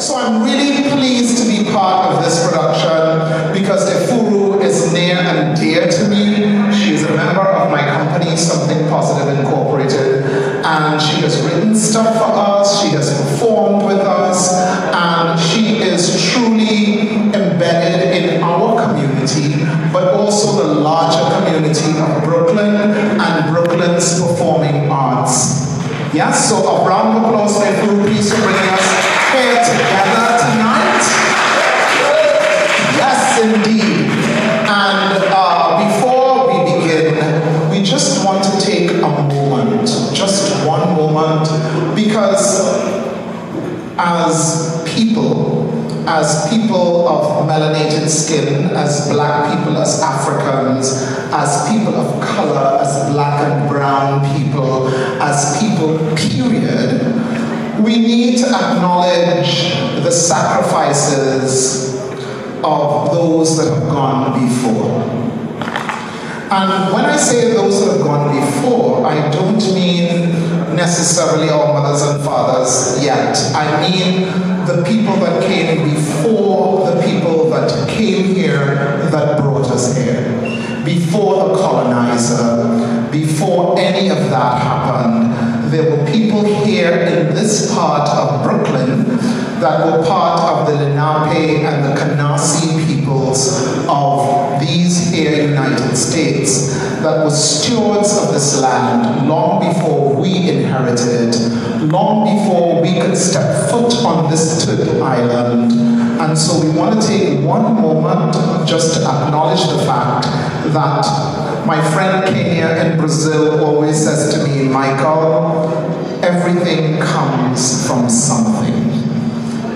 So I'm really pleased to be part of this production because Efuru is near and dear to me. She is a member of my company, Something Positive Incorporated, and she has written stuff for us, she has performed with us, and she is truly embedded in our community, but also the larger community of Brooklyn and Brooklyn's performing arts. Yes, so a round of applause for Efuru, please, for bringing us here together tonight. Yes, indeed. And before we begin, we just want to take a moment, just one moment, because as people of melanated skin, as black people, as Africans, as people of color, as black and brown people, as people, period, we need to acknowledge the sacrifices of those that have gone before. And when I say those that have gone before, I don't mean necessarily our mothers and fathers yet. I mean the people that came before the people that came here that brought us here. Before the colonizer, before any of that happened, there were people here in this part of Brooklyn that were part of the Lenape and the Canarsie peoples of these here United States that were stewards of this land long before we inherited it, long before we could step foot on this third island. And so we want to take one moment just to acknowledge the fact that my friend Kenya in Brazil always says to me, Michael, everything comes from something.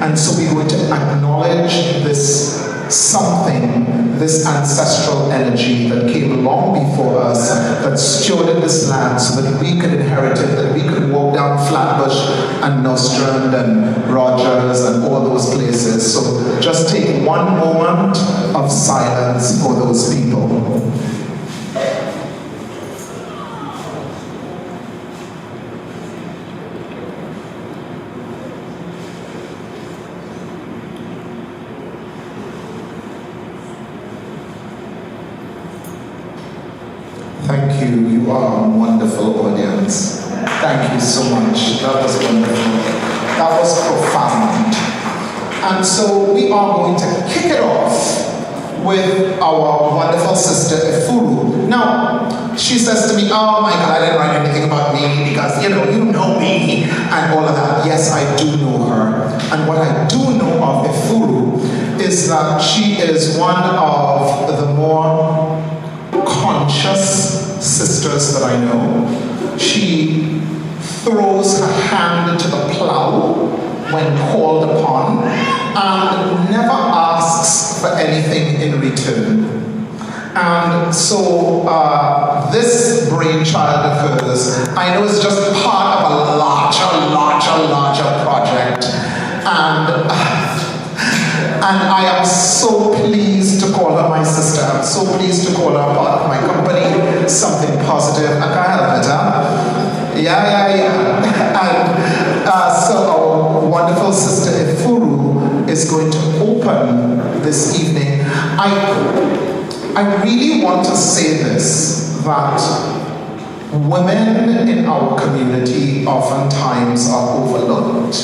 And so we're going to acknowledge this something, this ancestral energy that came long before us, that stewarded this land so that we could inherit it, that we could walk down Flatbush and Nostrand and Rogers and all those places. So just take one moment of silence for those people. Thank you. You are a wonderful audience. Thank you so much. That was wonderful. That was profound. And so we are going to kick it off with our wonderful sister Efuru. Now, she says to me, oh my God, I didn't write anything about me because, you know me and all of that. Yes, I do know her. And what I do know of Efuru is that she is one of the more conscious sisters that I know. She throws her hand to the plow when called upon and never asks for anything in return. And so this brainchild of hers, I know is just part of a larger project. And I am so pleased to call her my sister. I'm so pleased to call her part of my company, Something Positive. I can't help it, huh? Yeah. And so our wonderful sister Efuru is going to open this evening. I really want to say this, that women in our community oftentimes are overlooked.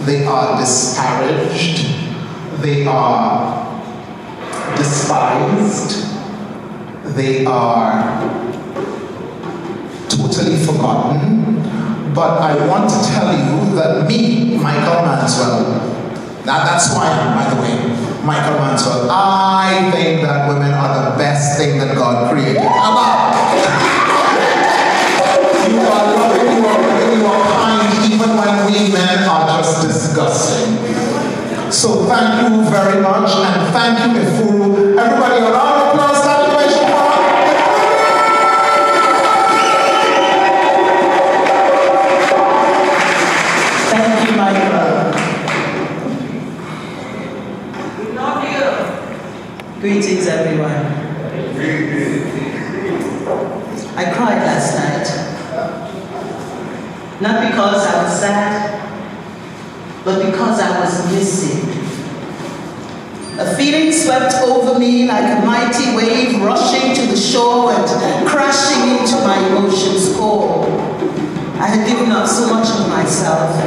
They are disparaged. They are despised. They are totally forgotten. But I want to tell you that me, Michael Manswell, that's why, by the way, Michael Manswell, I think that women are the best thing that God created. How about? You are loving, you are good, you are kind, even when we men are just disgusting. So thank you very much, and thank you, Efuru. Everybody, a round of applause, celebration for her. Thank you, Michael. Greetings, everyone. I cried last night. Not because I was sad, but because I was was missing. A feeling swept over me like a mighty wave rushing to the shore and crashing into my emotions core. I had given up so much of myself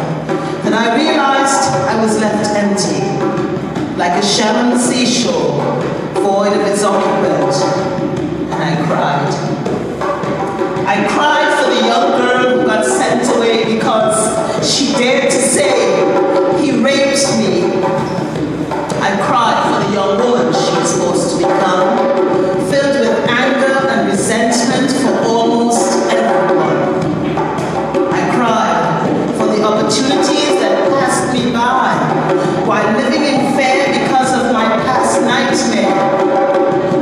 that I realized I was left empty, like a shell on the seashore, void of its occupant, and I cried. I cried for the young girl who got sent away because she dared to say he raped me. I cried for the young woman she was supposed to become, filled with anger and resentment for almost everyone. I cried for the opportunities that passed me by while living in fear because of my past nightmare.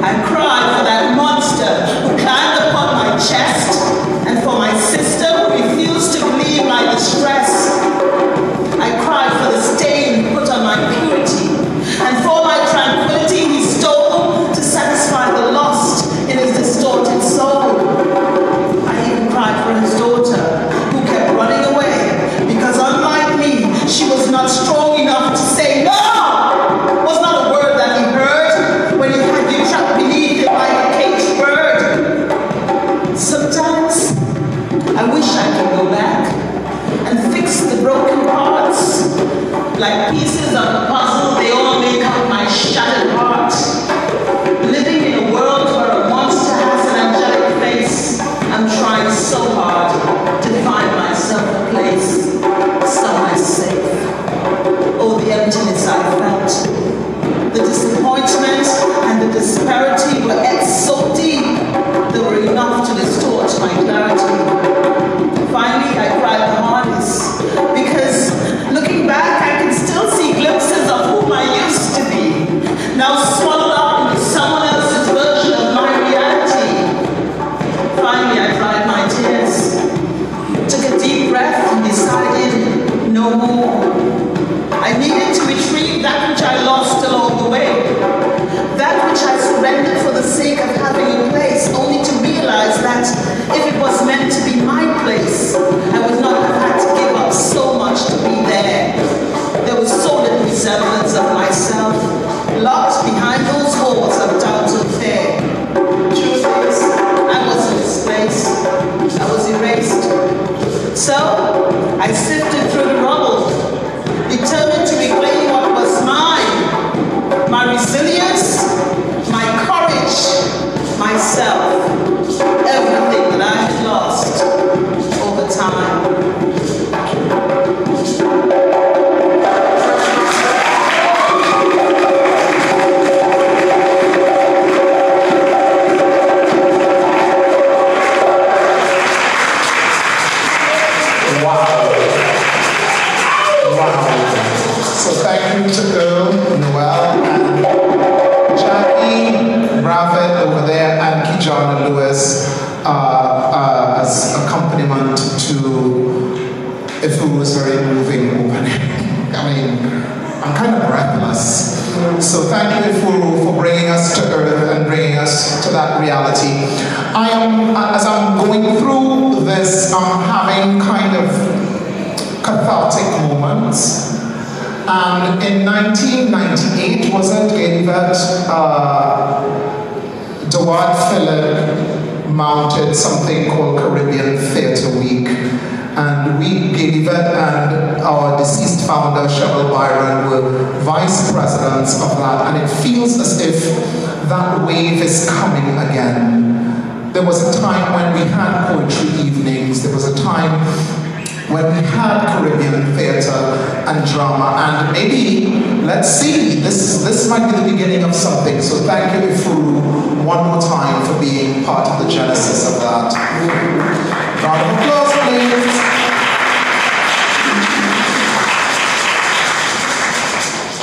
I cried for that monster who climbed upon my chest and for my sister who refused to believe my distress. I cried for the stain put on my purity and for my tranquility he stole to satisfy the lost in his distorted soul. I even cried for his daughter who kept running away because unlike me, she was not strong enough to say no! Was not a word that he heard when he had you trapped beneath him like a caged bird. Sometimes I wish I could go back and fix the broken parts. Like pieces of a puzzle, they all make up my shattered heart. Living in a world where a monster has an angelic face, I'm trying so hard to find myself a place, somewhere safe. Oh, the emptiness I felt. The disappointment and the disparity were etched so deep, they were enough to distort my clarity. Finally, I cried the hardest, because looking back, I can still see glimpses of whom I used to be, now swallowed up into someone else's version of my reality. Finally, I dried my tears, took a deep breath and decided no more. I needed to retrieve that which I lost along the way, that which I surrendered for the sake of having a place, only to realize that if it was meant to be my place, I would not have had to give up so much to be there. There was so little resemblance of myself, locked behind those walls of doubt and fear. Truth is, I wasn't displaced. I was erased. So, I sifted through the rubble, determined to reclaim what was mine. My resilience, my courage, myself, everything that I had lost over time. So thank you to Earl, Noel, and Jackie, Ravid over there, and Kijana Lewis as accompaniment to Ifuru's very moving opening. I mean, I'm kind of breathless. So thank you, Ifuru, for bringing us to earth and bringing us to that reality. I am, as I'm going through this, I'm having kind of cathartic moments. And in 1998, wasn't it that Dewad Phillip mounted something called Caribbean Theatre Week? And we gave it, and our deceased founder, Cheryl Byron, were vice presidents of that. And it feels as if that wave is coming again. There was a time when we had poetry evenings. There was a time when we had Caribbean theatre and drama, and maybe, let's see, this might be the beginning of something. So thank you, Ifuru, one more time for being part of the genesis of that. Round of applause, please.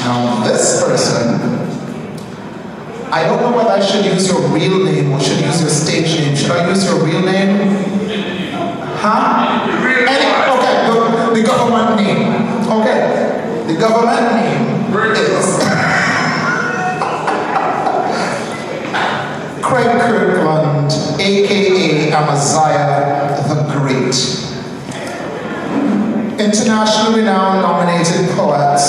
Now this person, I don't know whether I should use your real name or should use your stage name. Should I use your real name? Huh? Okay, the government name. Okay, the government name is Craig Kirkland, aka Amaziah the Great. Internationally renowned nominated poet,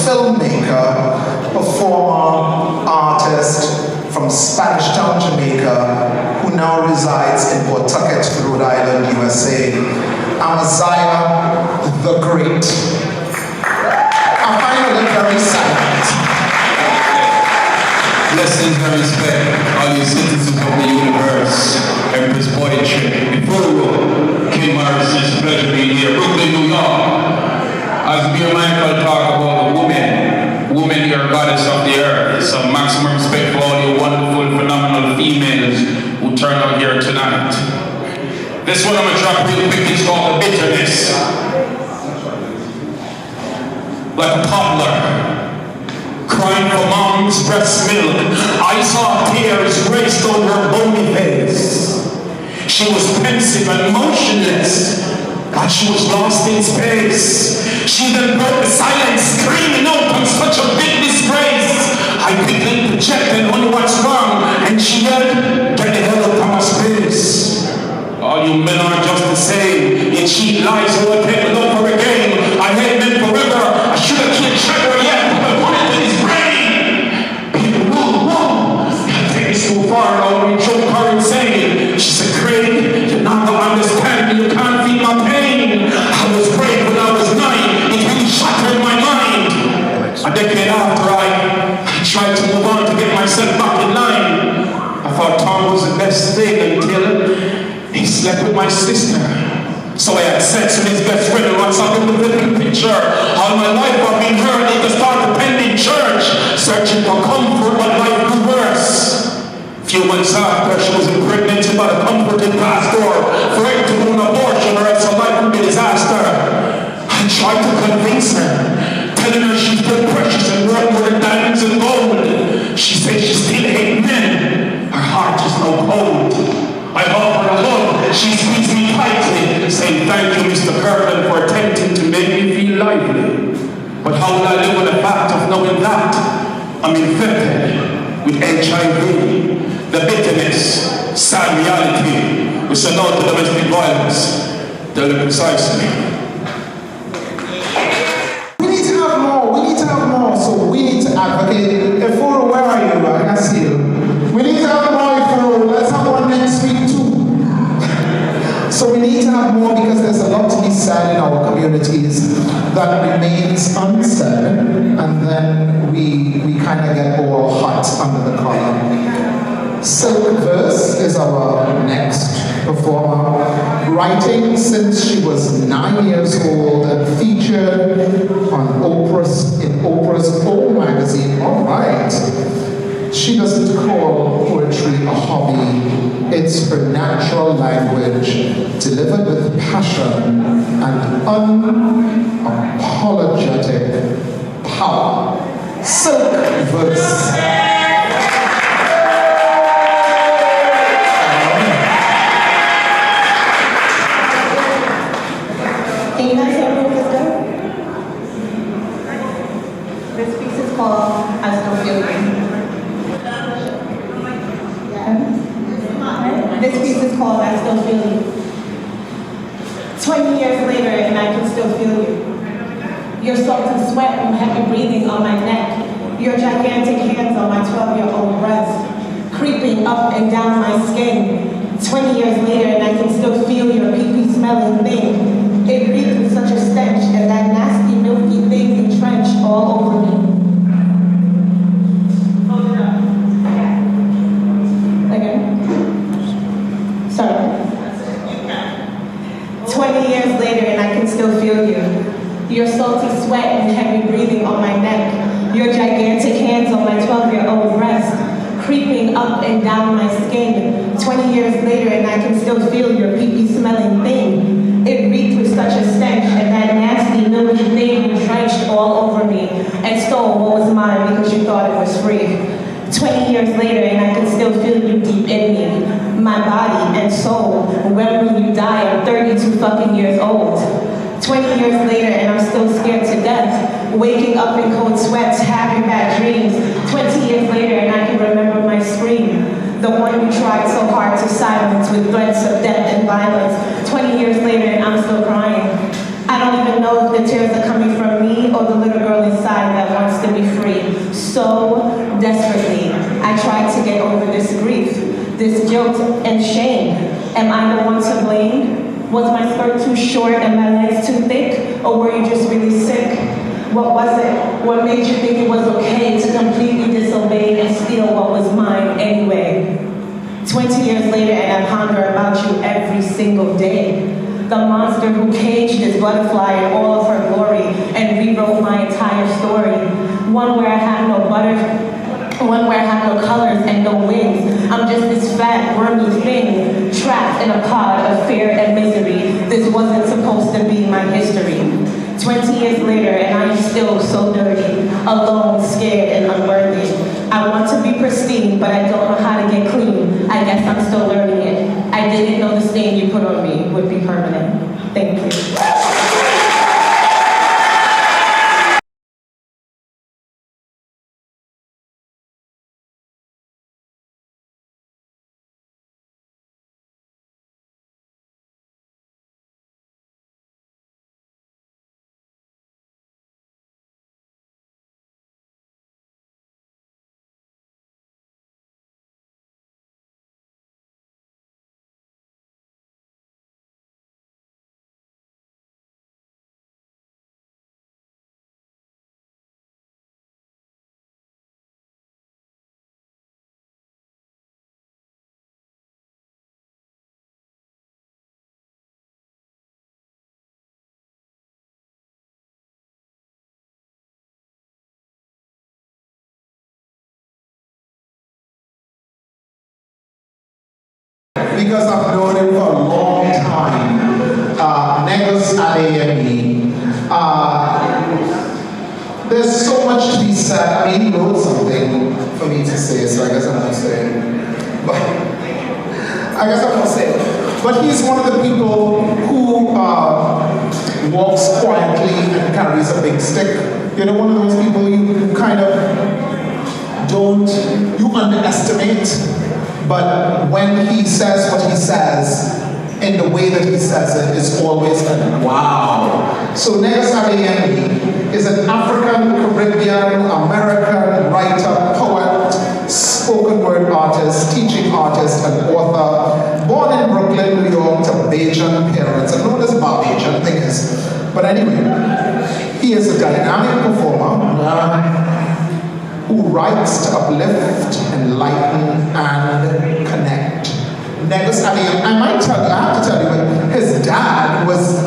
filmmaker, performer, artist from Spanish Town, Jamaica, who now resides in Pawtucket, Rhode Island, USA. Amaziah the Great. I find it very silent. Blessings and respect, all you citizens of the universe, Empress Poetry. Before we go, King Morris, it's a pleasure being here. Brooklyn, New York. As Beer Michael talk about the woman, you're goddess of the earth. So maximum respect for all you wonderful, phenomenal females who turned out here tonight. This one I'm gonna drop real quick, it's called The Bitterness. Like a toddler, crying for mom's breast milk, I saw tears race down her bony face. She was pensive and motionless, like she was lost in space. She then broke the silence, screaming out, I'm such a big disgrace. I quickly projected, honey, what's wrong? And she yelled, get the hell out of my space. All you men are just the same. You cheat lies who will take love for a game. I hate men forever. I should have killed Trevor yet, but I put it in his brain. People, whoa. I take this too far now. You joke her insane. She said, Craig, you're not gonna understand me. You can't feel my pain. I was brave when I was 9. It really shattered my mind. A decade after I tried to move on to get myself back in line. I thought Tom was the best thing until he slept with my sister. So I had sex with his best friend and what's up in the living picture. All my life I've been hurt, need to start attending church, searching for comfort, but life grew worse. Few months after, she was impregnated by the comforted pastor, afraid to do an abortion or else her life would be a disaster. I tried to convince her, telling her she's still precious and worth more than diamonds and gold. She said she still hates men. Her heart is no cold. I offered a hug, she squeezed me tightly, saying thank you, Mr. Kirkland, for attempting to make me feel lively. But how will I live with the fact of knowing that I'm infected with HIV? The bitterness, sad reality, we say no to domestic violence. Tell them precisely. We need to have more, so we need to advocate. Efuru, where are you? I can see you. We need to have more, Efuru. Let's have one next week too. So we need to have more because there's a lot to be said in our communities that remains unsaid, and then we kind of get all hot under the collar. Silk Verse is our next performer, writing since she was 9 years old and featured on Oprah's own magazine. All right. She doesn't call poetry a hobby. It's her natural language, delivered with passion and unapologetic power. Silk Verse. Can you guys hear me with this good? This piece is called I Still Feel You. This piece is called I Still Feel You. 20 years later and I can still feel you. Your salty sweat and heavy breathing on my neck. Your gigantic hands on my 12-year-old breast. Creeping up and down my skin. 20 years later and I can still feel your pee-pee smelling thing. It reeked with such a stench and that nasty milky thing entrenched all over me. Again. Sorry. 20 years later and I can still feel you. Your salty sweat and heavy breathing on my neck. Your gigantic hands on my 12-year-old breast. Creeping up and down my skin. 20 years later and I can still feel your pee-pee smelling thing. It reeked with such a stench and that nasty milky thing entrenched all over me and stole what was mine because you thought it was free. 20 years later and I can still feel you deep in me, my body and soul. When will you die? I'm 32 fucking years old. 20 years later and I'm still scared to death, waking up in cold sweats, having bad dreams. 20 years later and I can remember my scream, the one you tried so hard to silence with threats of death and violence. 20 years later and I'm still crying. I don't even know if the tears are coming from me or the little girl inside that wants to be free. So desperately, I tried to get over this grief, this guilt and shame. Am I the one to blame? Was my skirt too short and my legs too thick? Or were you just really sick? What was it? What made you think it was okay to completely disobey and steal what was mine anyway? 20 years later, and I ponder about you every single day. The monster who caged this butterfly in all of her glory and rewrote my entire story. One where I have no one where I have no colors and no wings. I'm just this fat, wormy thing, trapped in a pod of fear and misery. This wasn't supposed to be my history. 20 years later, and I am still so dirty, alone, scared, and unworthy. I want to be pristine, but I don't know how to get clean. I guess I'm still learning it. I didn't know the stain you put on me would be permanent. Thank you. Because I've known him for a long time. Negus Adeyemi. There's so much to be said. I mean, he wrote something for me to say, so I guess I'm not saying. But I guess I'm not saying. But he's one of the people who walks quietly and carries a big stick. You know, one of those people you kind of you underestimate. But when he says what he says, in the way that he says it, is always a wow. So Negus Adeyemi is an African, Caribbean, American writer, poet, spoken word artist, teaching artist, and author, born in Brooklyn, New York, to Bajan parents, and known as Bajan things. But anyway, he is a dynamic performer who writes to uplift, enlighten, and connect. Negus Adeyemi, I have to tell you, his dad was,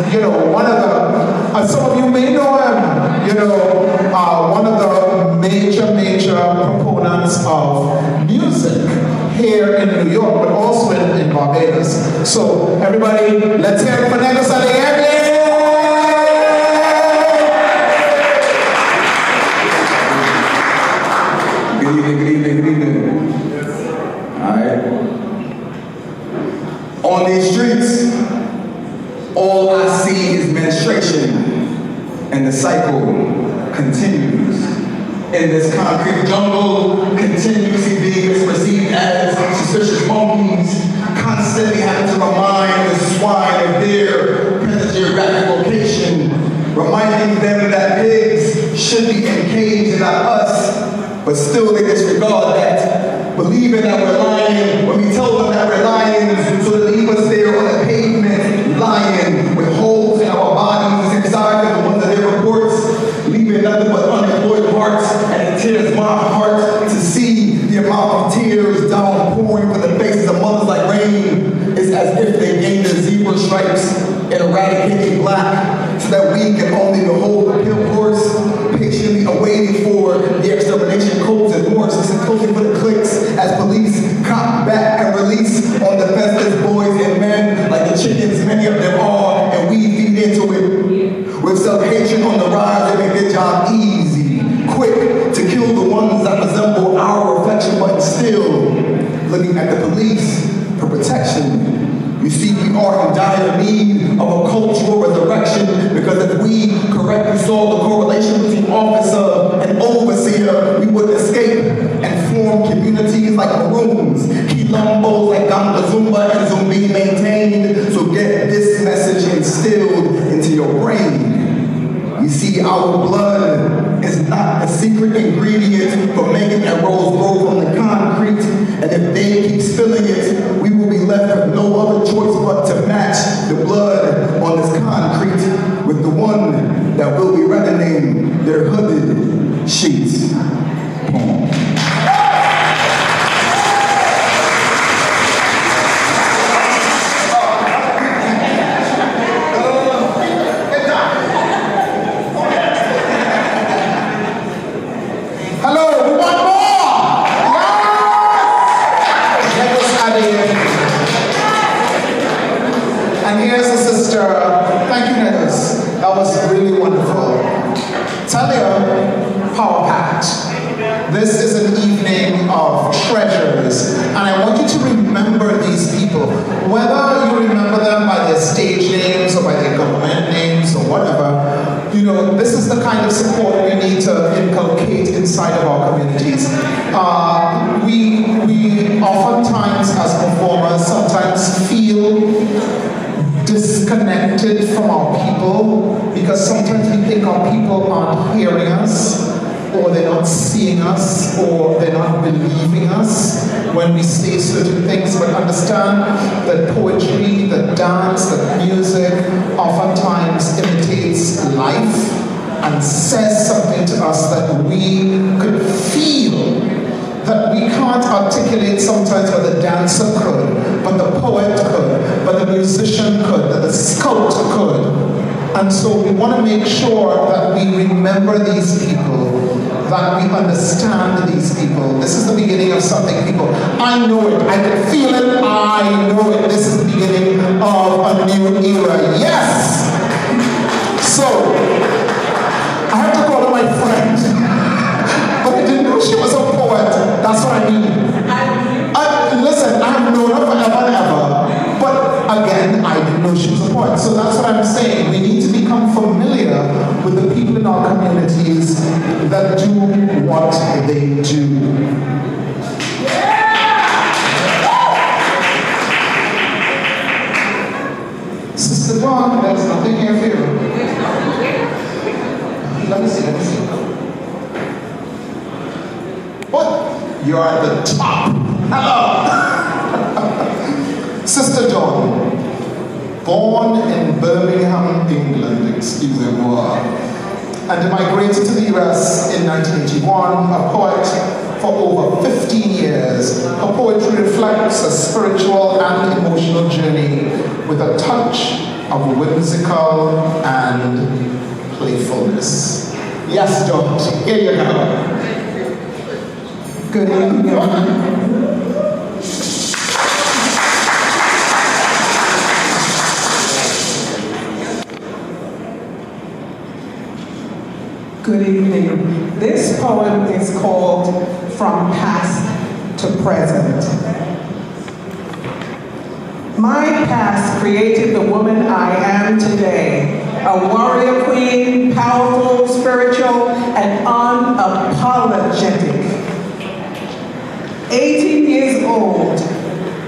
one of the, some of you may know him, one of the major proponents of music here in New York, but also in Barbados. So everybody, let's hear it for Negus Adeyemi. Good evening. Alright. On these streets, all I see is menstruation, and the cycle continues. In this concrete jungle, continuously being misperceived as suspicious monkeys, constantly having to remind the swine of their present geographic location, reminding them that pigs should be in cages and not us. But still they disregard that, believing that we're lying when we tell them that we're lying, so they leave us there on the pavement, lying with holes in our bodies inside of the ones of their reports, leaving nothing but unemployed hearts, and it tears my heart to see the amount of tears downpouring from the faces of mothers like rain. It's as if they gained their zebra stripes and eradicating black, so that we can only behold the pale horse, patiently awaiting for the extermination codes and horses and closing for the clicks as police cop back and release on defenseless boys and men like the chickens many of them are, and we feed into it with self-hatred on the rise. They make their job easy, quick to kill the ones that resemble our reflection, but still looking at the police for protection. You see, we are in dire need of a cultural resurrection, because if we correctly saw the correlation between officer and overseer, we would escape and form communities like Maroons, Quilombos like Gamba Zumba and Zumbi maintained. So get this message instilled into your brain. You see, our blood is not a secret ingredient for making a rose grow from the concrete. And if they keep spilling it, we will be left with no other choice but to match the blood on this concrete with the one that will be reddening their hooded sheets. Boom. This is an evening of treasures, and I want you to remember these people. Whether you remember them by their stage names or by their government names or whatever, you know, this is the kind of support we need to inculcate inside of our communities. We oftentimes as performers sometimes feel disconnected from our people because sometimes we think our people aren't hearing us, or they're not seeing us, or they're not believing us when we say certain things. But understand that poetry, that dance, that music oftentimes imitates life and says something to us that we could feel, that we can't articulate sometimes, but the dancer could, but the poet could, but the musician could, that the sculptor could. And so we want to make sure that we remember these people, that we understand these people. This is the beginning of something, people. I know it. I can feel it. I know it. This is the beginning of a new era. Yes! So, I have to call her my friend. But I didn't know she was a poet. That's what I mean. Listen, I have known her forever and ever. But again, I didn't know she was a poet. So that's what I'm saying. We need to become familiar with the people in our communities that do what they do. Sister Dawn, there's nothing here for you. Let me see. What? You're at the top. Hello. Sister Dawn, born in Birmingham, England, excusez-moi, and migrated to the US in 1981, a poet for over 15 years. Her poetry reflects a spiritual and emotional journey with a touch of whimsical and playfulness. Yes, Dawn, here you go. Good evening. Good evening. This poem is called From Past to Present. My past created the woman I am today, a warrior queen, powerful, spiritual, and unapologetic. 18 years old,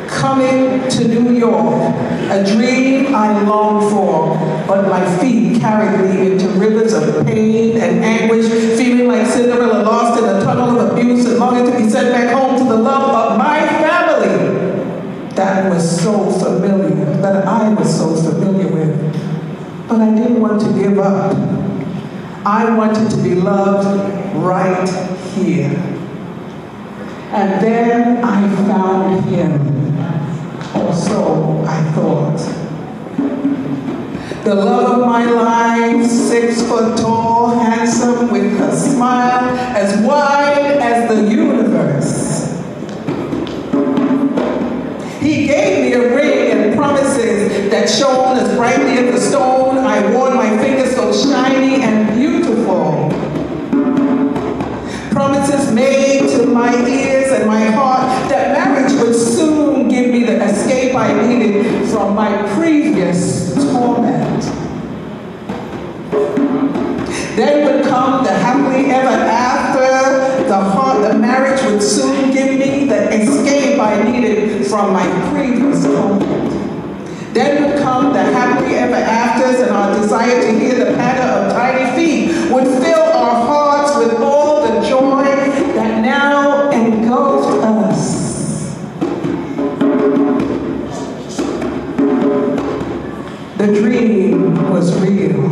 coming to New York, a dream I longed for, but my feet carried me into rivers of pain and anguish, feeling like Cinderella lost in a tunnel of abuse and longing to be sent back home to the love of my family. That was so familiar, that I was so familiar with. But I didn't want to give up. I wanted to be loved right here. And then I found him. Or so I thought. The love of my life, 6 foot tall, handsome, with a smile as wide as the universe. He gave me a ring and promises that shone as brightly as the stone I wore on my finger, so shiny and beautiful. Promises made to my ears and my heart that marriage would soon give me the escape I needed from my previous torment. Then would come the happily ever after, the marriage would soon give me the escape I needed from my previous torment. Then would come the happily ever after, laughters and our desire to hear the patter of tiny feet would fill our hearts with all the joy that now engulfed us. The dream was real,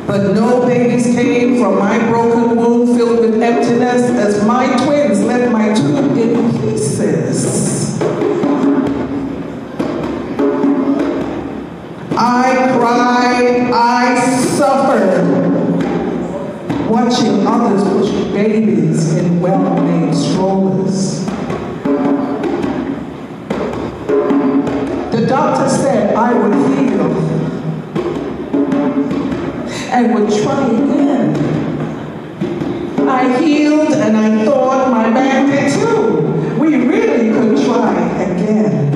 but no babies came from my broken womb filled with emptiness as my twins left my tube in pieces. I cried, I suffered, watching others push babies in well-made strollers. The doctor said I would heal and would try again. I healed and I thought my man did too. We really could try again.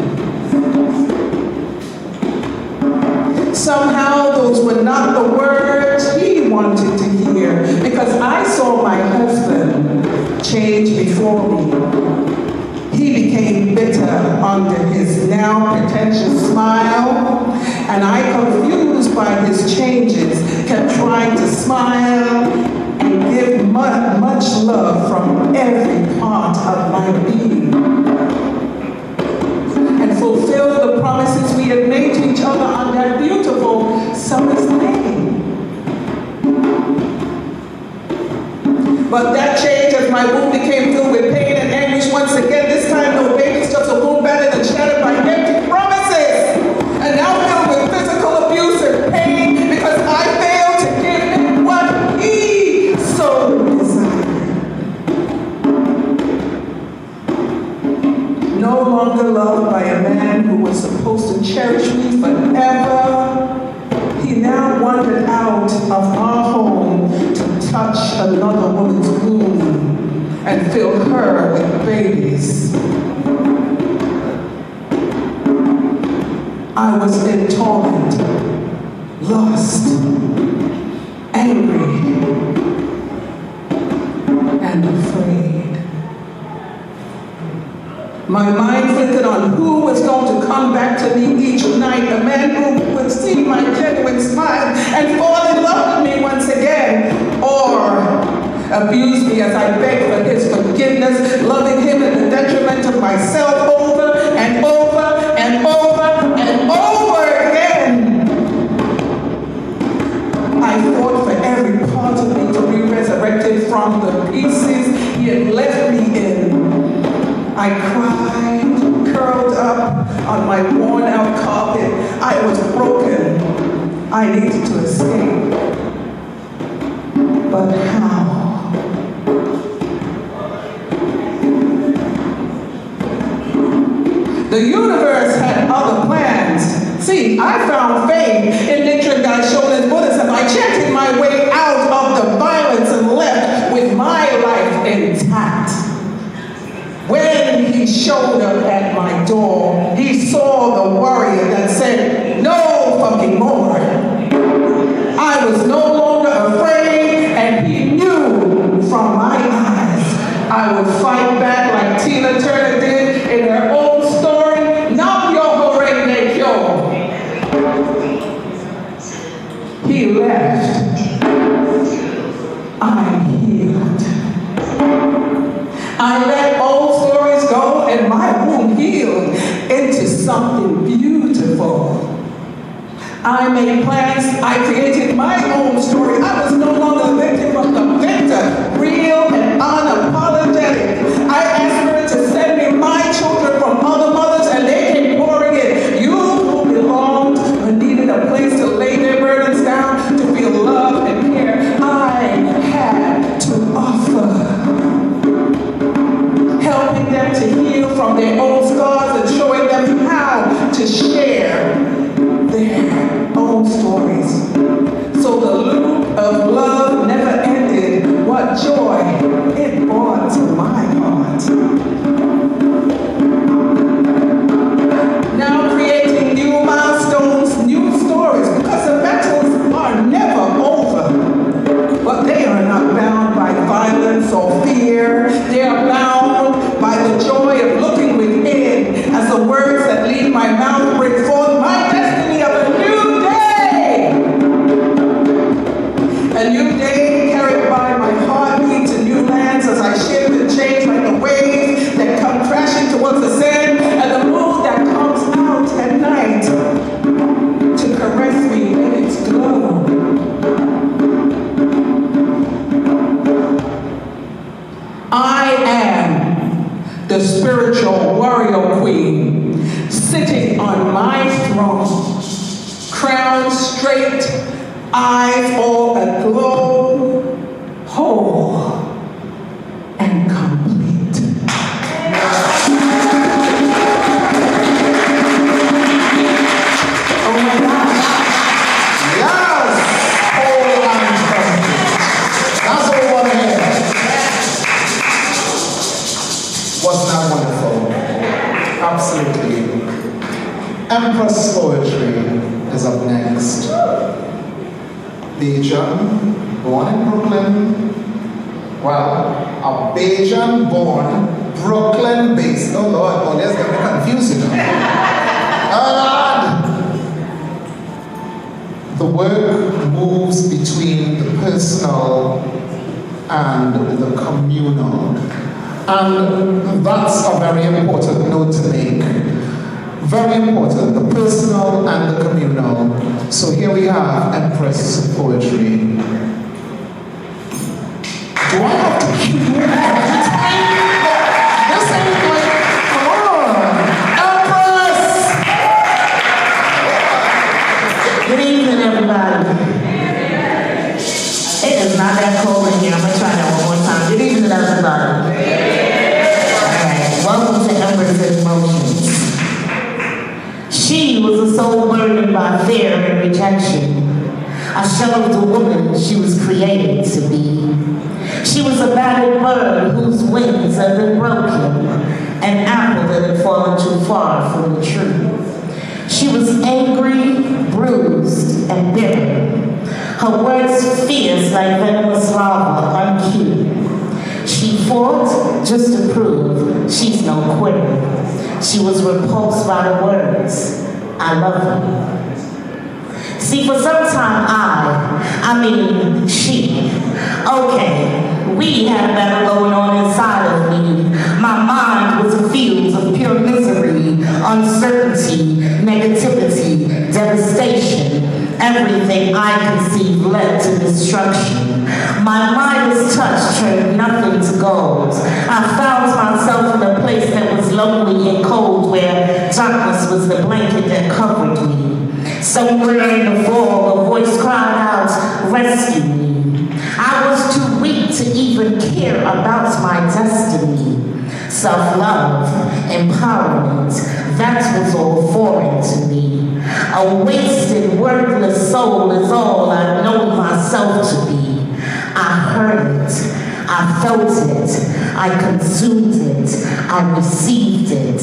Somehow those were not the words he wanted to hear, because I saw my husband change before me. He became bitter under his now pretentious smile, and I, confused by his changes, kept trying to smile and give much love from every part of my being, and fulfill the promises we had made to each other on that beautiful summer's day. But that changed as my womb became filled with pain and anguish once again. This time, no babies, just a womb battered and shattered by empty promises. And now filled with physical abuse and pain because I failed to give him what he so desired. No longer loved by a man who was supposed to cherish me forever, he now wandered out of our home to touch another woman's womb and fill her with babies. I was in torment, lost, angry, and afraid. My mind flickered on who was going to come back to me each night, a man who would see my genuine smile and fall in love with me once again, or abuse me as I begged for his forgiveness, loving him at the detriment of myself over and over and over and over again. I fought for every part of me to be resurrected from the pieces he had left me in. I cried, curled up on my worn-out carpet. I was broken. I needed to escape. But how? The universe had other plans. See, I found faith in Nichiren Daishonin's Buddhism. I chanted my way out of the violence and left with my life intact. When he showed up at my door, he saw the warrior that said, "No fucking more." I was no longer afraid, and he knew from my eyes I would fight back like Tina Turner did in her own story, "Nam Yoho Renge Kyo." He left. I healed. I let old stories go, and my womb healed into something beautiful. I made plans. I created my own story. I was no longer a victim of the victor, real and unapologetic. I asked her to send me my children from other mothers, and they came pouring in. You who belonged or needed a place to lay their burdens down, to feel love and care, I had to offer. Helping them to heal from their own scars and showing them how to share their own stories. So the loop of love never ended. What joy it brought. on my throne, crown straight, eyes all aglow, whole and complete. Oh my God. Yes! Whole and complete. That's what we want to hear. Wasn't that wonderful? Absolutely. Empress Poetry is up next. Bajan, born in Brooklyn. Well, a Bajan born, Brooklyn based. Oh Lord, oh, that's going to be confusing. The work moves between the personal and the communal. And that's a very important note to make. Very important, the personal and the communal. So here we have Empress Poetry. Do I have to cue you every time? This ain't like, come on. Empress! Good evening, everybody. It is not that cold in here. I'm gonna try that one more time. Good evening, everybody. Alright, welcome to Embers and Emotions. She was a soul burdened by fear and rejection, a shell of the woman she was created to be. She was a battered bird whose wings had been broken, an apple that had fallen too far from the tree. She was angry, bruised, and bitter. Her words fierce like venomous lava, uncute. She fought just to prove she's no quitter. She was repulsed by the words, I love you. See, for some time she, okay, we had a battle going on inside of me. My mind was a field of pure misery, uncertainty, negativity, devastation. Everything I conceived led to destruction. My Midas touch turned nothing to gold. I found myself in a place that was lonely and cold, where darkness was the blanket that covered me. Somewhere in the fog, a voice cried out, rescue me. I was too weak to even care about my destiny. Self-love, empowerment, that was all foreign to me. A wasted, worthless soul is all I've known myself to be. I heard it, I felt it, I consumed it, I received it.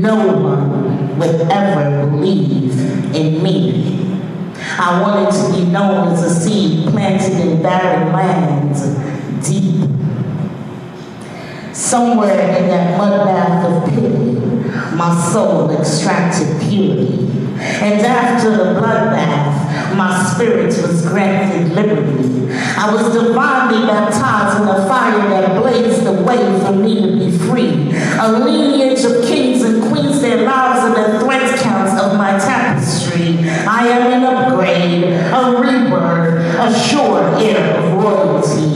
No one would ever believe in me. I wanted to be known as a seed planted in barren lands, deep. Somewhere in that mud bath of pity, my soul extracted purity. And after the bloodbath, my spirit was granted liberty. I was divinely baptized in a fire that blazed the way for me to be free. A lineage of kings and queens, their lives and their thread counts of my tapestry. I am an upgrade, a rebirth, a sure heir of royalty.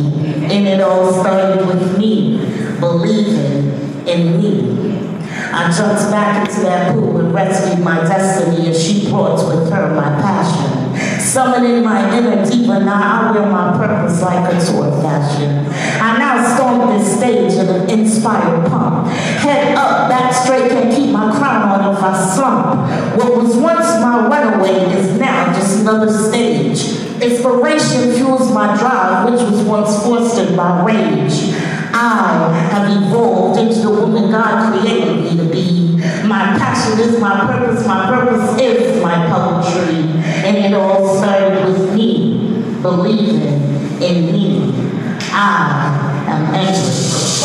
And it all started with me believing in me. I jumped back into that pool and rescued my destiny as she brought with her my passion. Summoning my inner diva, now I wear my purpose like a tour fashion. I now storm this stage of an inspired pump. Head up, back straight, can't keep my crown on if I slump. What was once my runaway is now just another stage. Inspiration fuels my drive, which was once fostered by rage. I have evolved into the woman God created me to be. My passion is my purpose is my poetry. And it all started with me, believing in me. I am Embers.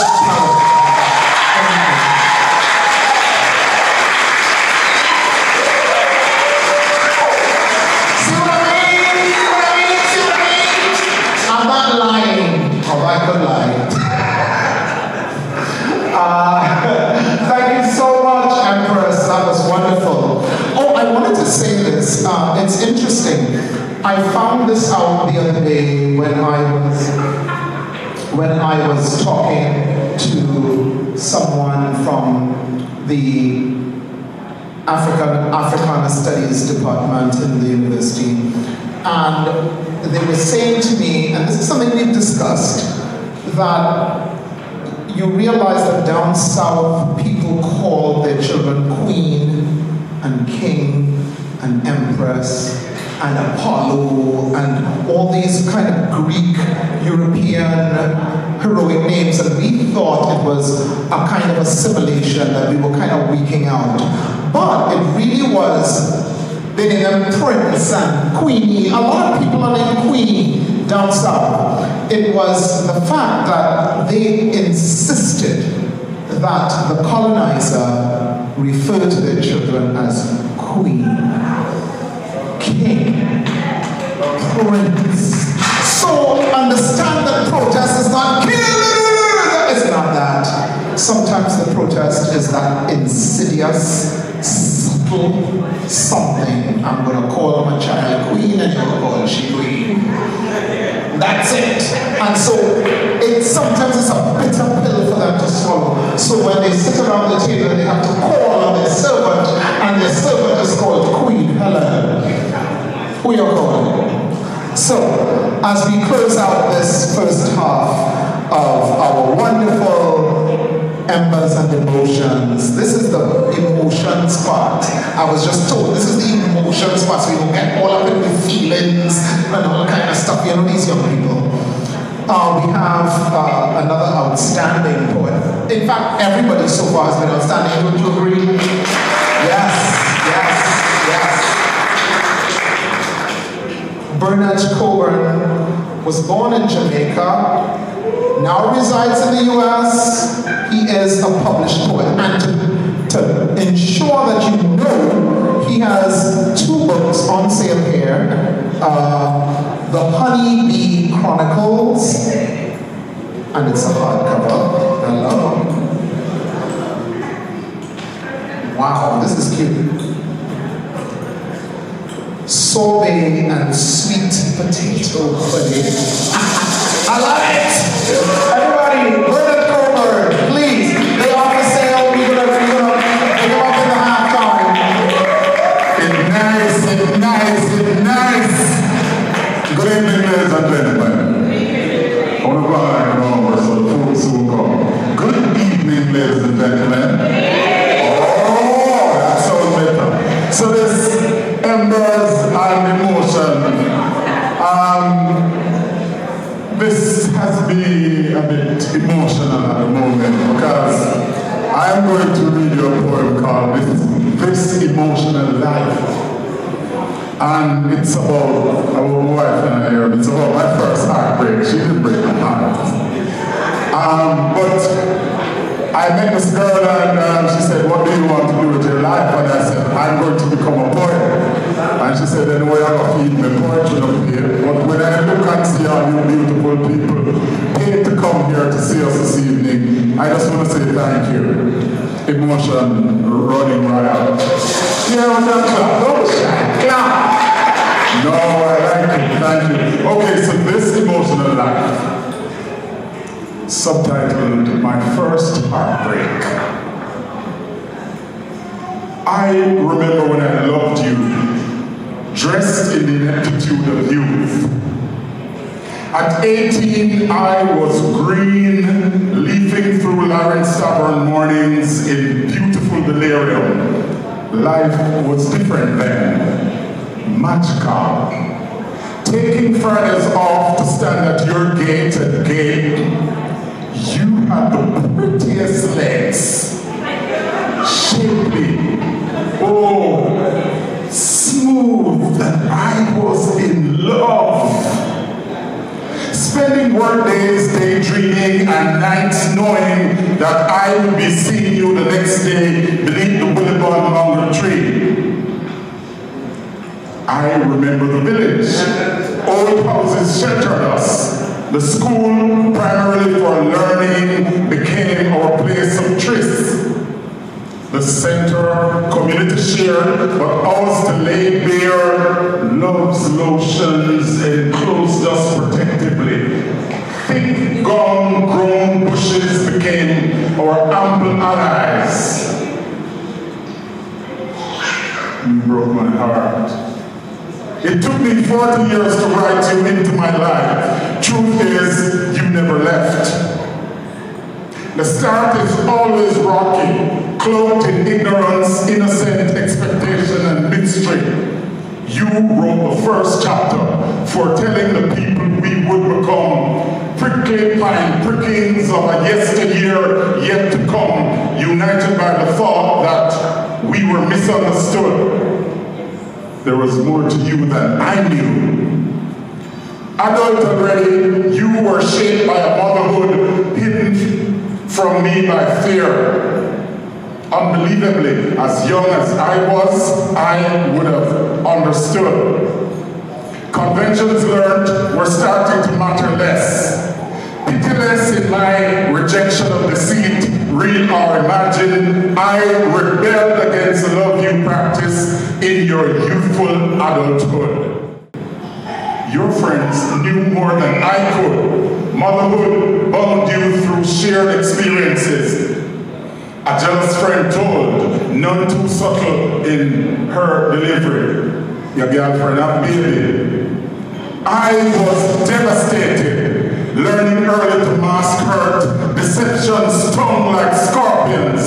I'm not lying, or I could lie. Thank you so much, Empress. That was wonderful. Oh, I wanted to say this. It's interesting. I found this out the other day when I was talking to someone from the Africana Studies department in the university. And they were saying to me, and this is something we've discussed, that you realize that down south people call their children queen and king and empress and Apollo and all these kind of Greek, European heroic names, and we thought it was a kind of assimilation that we were kind of weaking out. But it really was, they named them Prince and Queenie. A lot of people are named Queenie down south. It was the fact that they insisted that the colonizer refer to their children as queen, king, prince. So understand that protest is not killing, it's not that. Sometimes the protest is that insidious, subtle something. I'm going to call my child queen and you're going to call she queen. That's it. And so sometimes it's a bitter pill for them to swallow. So when they sit around the table, they have to call on their servant, and their servant is called Queen Helen. Who you calling? So, as we close out this first half of our wonderful Embers and Emotions, this is the emotions part. I was just told this is the emotions part, so we don't get all up in the feelings and all kind of stuff. You know, these young people. We have another outstanding poet. In fact, everybody so far has been outstanding. Don't you agree? Yes. Bernard Coburn was born in Jamaica, now resides in the US. He is a published poet. And to ensure that you know, he has 2 books on sale here. The Honey Bee Chronicles, and it's a hardcover. Hello. Wow, this is cute. Sorbet and sweet potato pudding. I love it! Everybody, Bernard Coburn, please. They are for sale. We're gonna pick them up in the halftime. It's nice. Good evening, ladies and gentlemen. I want to run over so the folks will come. Good evening, ladies and gentlemen. Oh, that sounds better. So this Embers and Emotions. This has been a bit emotional at the moment because I am going to read you a poem called This Emotional Life. And it's about our wife and I here. It's about my first heartbreak. She didn't break my heart. But I met this girl and she said, what do you want to do with your life? And I said, I'm going to become a poet. And she said, then where are you feed me poetry up here? But when I look and see all you beautiful people paid to come here to see us this evening, I just want to say thank you. Emotion running right out. Yeah, on that clap. Don't shy. Clap. No, I like it. Thank you. Okay, so this emotional life, subtitled My First Heartbreak. I remember when I loved you, dressed in the ineptitude of youth. At 18, I was green, leafing through Lawrence Tavern mornings in beautiful delirium. Life was different then, magical. Taking Fridays off to stand at your gate at gate, you had the prettiest legs, shapely, oh, smooth, and I was in love. Spending work days daydreaming and nights knowing that I would be seeing you the next day beneath the Willibon Longer tree. I remember the village. Old houses sheltered us. The school, primarily for learning, became our place of tryst. The center, community shared, but ours to lay bare love's lotions enclosed us protectively. Thick, gone, grown bushes became our ample allies. You broke my heart. It took me 40 years to write you into my life. Truth is, you never left. The start is always rocky, cloaked in ignorance, innocent expectation, and mystery. You wrote the first chapter, foretelling the people we would become. Prickly pine prickings of a yesteryear yet to come, united by the thought that we were misunderstood. There was more to you than I knew. Adult already, you were shaped by a motherhood hidden from me by fear. Unbelievably, as young as I was, I would have understood. Conventions learned were starting to matter less. Pitiless in my rejection of deceit, real or imagined, I rebelled against the love you practice in your youthful adulthood. Your friends knew more than I could. Motherhood bound you through shared experiences. A jealous friend told, none too subtle in her delivery. Your girlfriend had baby. I was devastated, learning early to mask hurt. Deception stung like scorpions.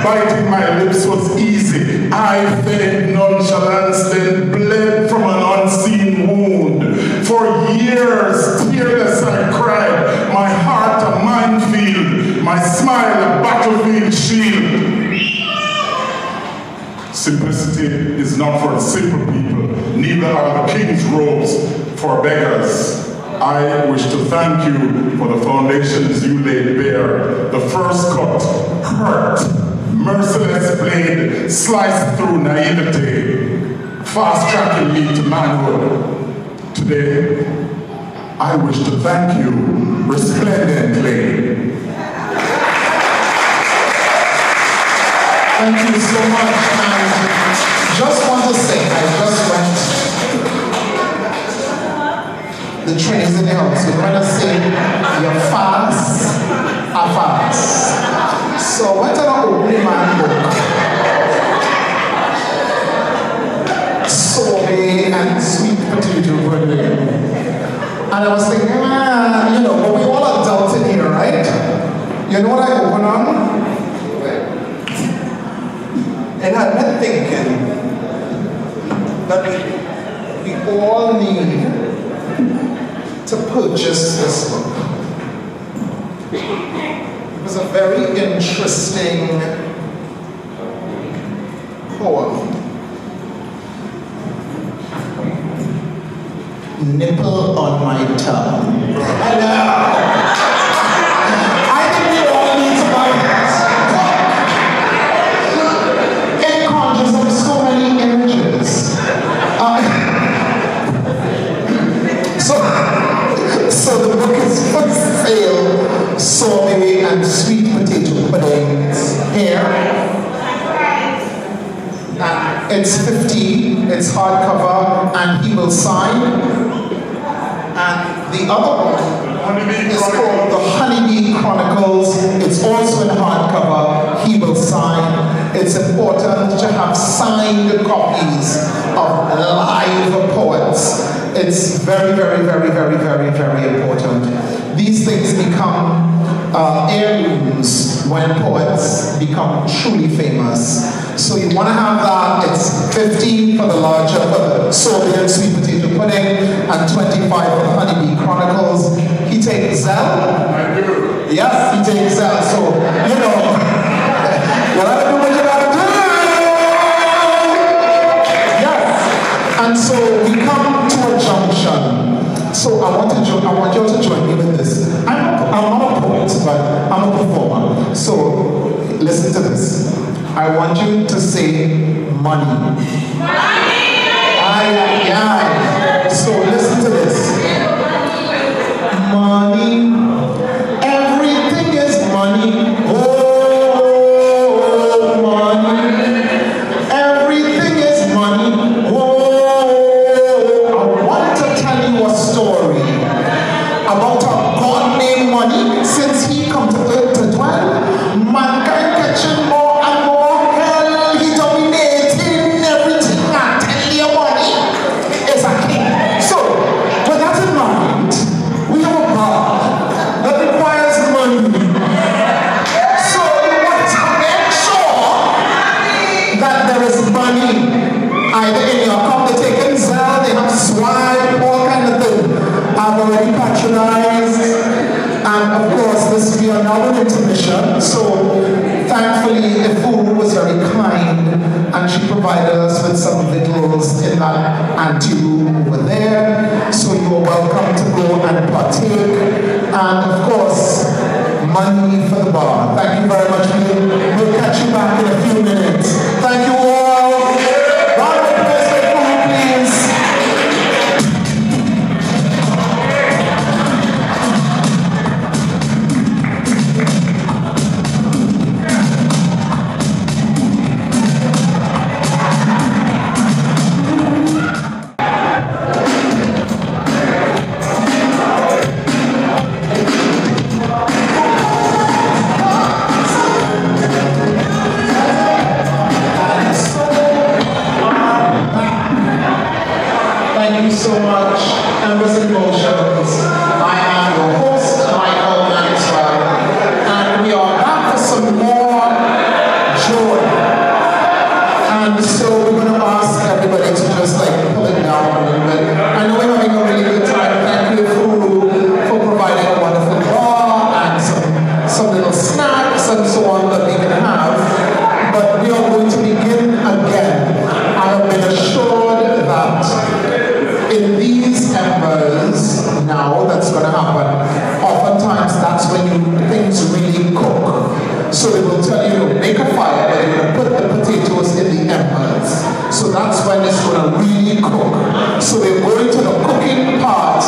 Biting my lips was easy. I feigned nonchalance, then bled from an unseen wound. For years, tearless I cried, my heart a minefield, my smile a battlefield shield. Simplicity is not for the simple people, neither are the king's robes for beggars. I wish to thank you for the foundations you laid bare. The first cut hurt, merciless blade sliced through naivety, fast-tracking me to manhood. Today, I wish to thank you resplendently. Thank you so much, and just want to say, I just went, the train is in the house, we're going to say, you're fast, are fast. So I went to the opening man book, sorbet and sweet potato pudding. And I was thinking, but we all adults in here, right? You know what I open on? And I've been thinking that we all need to purchase this book. It was a very interesting poem. Nipple on my tongue. I think we all need to buy this. It conjures up so many images. So the book is for sale. Sorbet and sweet potato puddings here. It's 50, it's hardcover, and he will sign. And the other one is called The Honeybee Chronicles. It's also in hardcover. He will sign. It's important to have signed copies of live poets. It's very, very, very, very, very, very important. These things become heirlooms when poets become truly famous. So you want to have that. It's 15 for the larger, for the sorbet and sweet potato pudding, and 25 for the Honeybee Chronicles. He takes Zell. I do. Yes, he takes Zell. So, you gotta do what you gotta do. Yes. And so we come to a junction. So I want you all to join me with this. I'm not a poet, but I'm a performer. So listen to this. I want you to say money. Money! Aye. So listen to this. Money. Everything is money. Oh, money. Everything is money. Oh, I want to tell you a story about a God named Money. Since he come to earth to dwell, mankind catching more and more hell. He dominating everything. provided us with some victuals in that anteroom over there. So you are welcome to go and partake. And of course, money for the bar. Thank you very much. We'll catch you back in a few minutes. Thank you all. Round of applause for food, please. Thank you so much, Embers and Emotions. I am your host, Michael Maxwell, and we are back for some more joy. And so we're going to ask everybody to just pull it down a little bit. I know we're having a really good time. Thank you for providing a wonderful bar and some little snacks and so on that we can have. But we are going to begin again. I have been assured that in these embers now, that's going to happen. Oftentimes, that's when things really cook. So they will tell you to make a fire, but you're going to put the potatoes in the embers. So that's when it's going to really cook. So we're going to the cooking part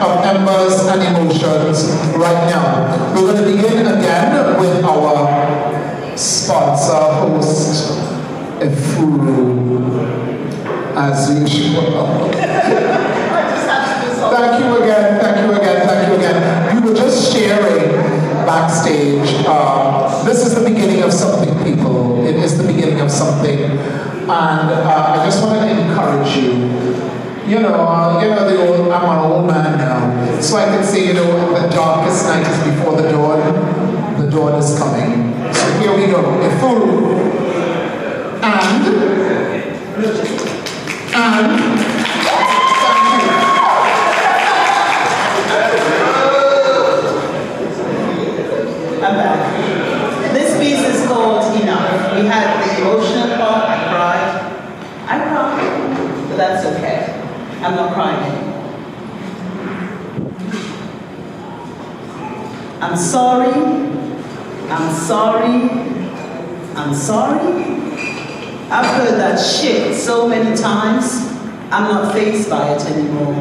of Embers and Emotions right now. We're going to begin again with our sponsor, host, Efuru. As usual. Thank you again. We were just sharing backstage. This is the beginning of something, people. It is the beginning of something. And I just want to encourage you. I'm an old man now. So I can say, the darkest night is before the dawn. The dawn is coming. So here we go. Efuru. And I'm back. This piece is called Enough. We had the emotional part. I cried, but that's okay. I'm not crying anymore. I'm sorry. I've heard that shit so many times, I'm not fazed by it anymore.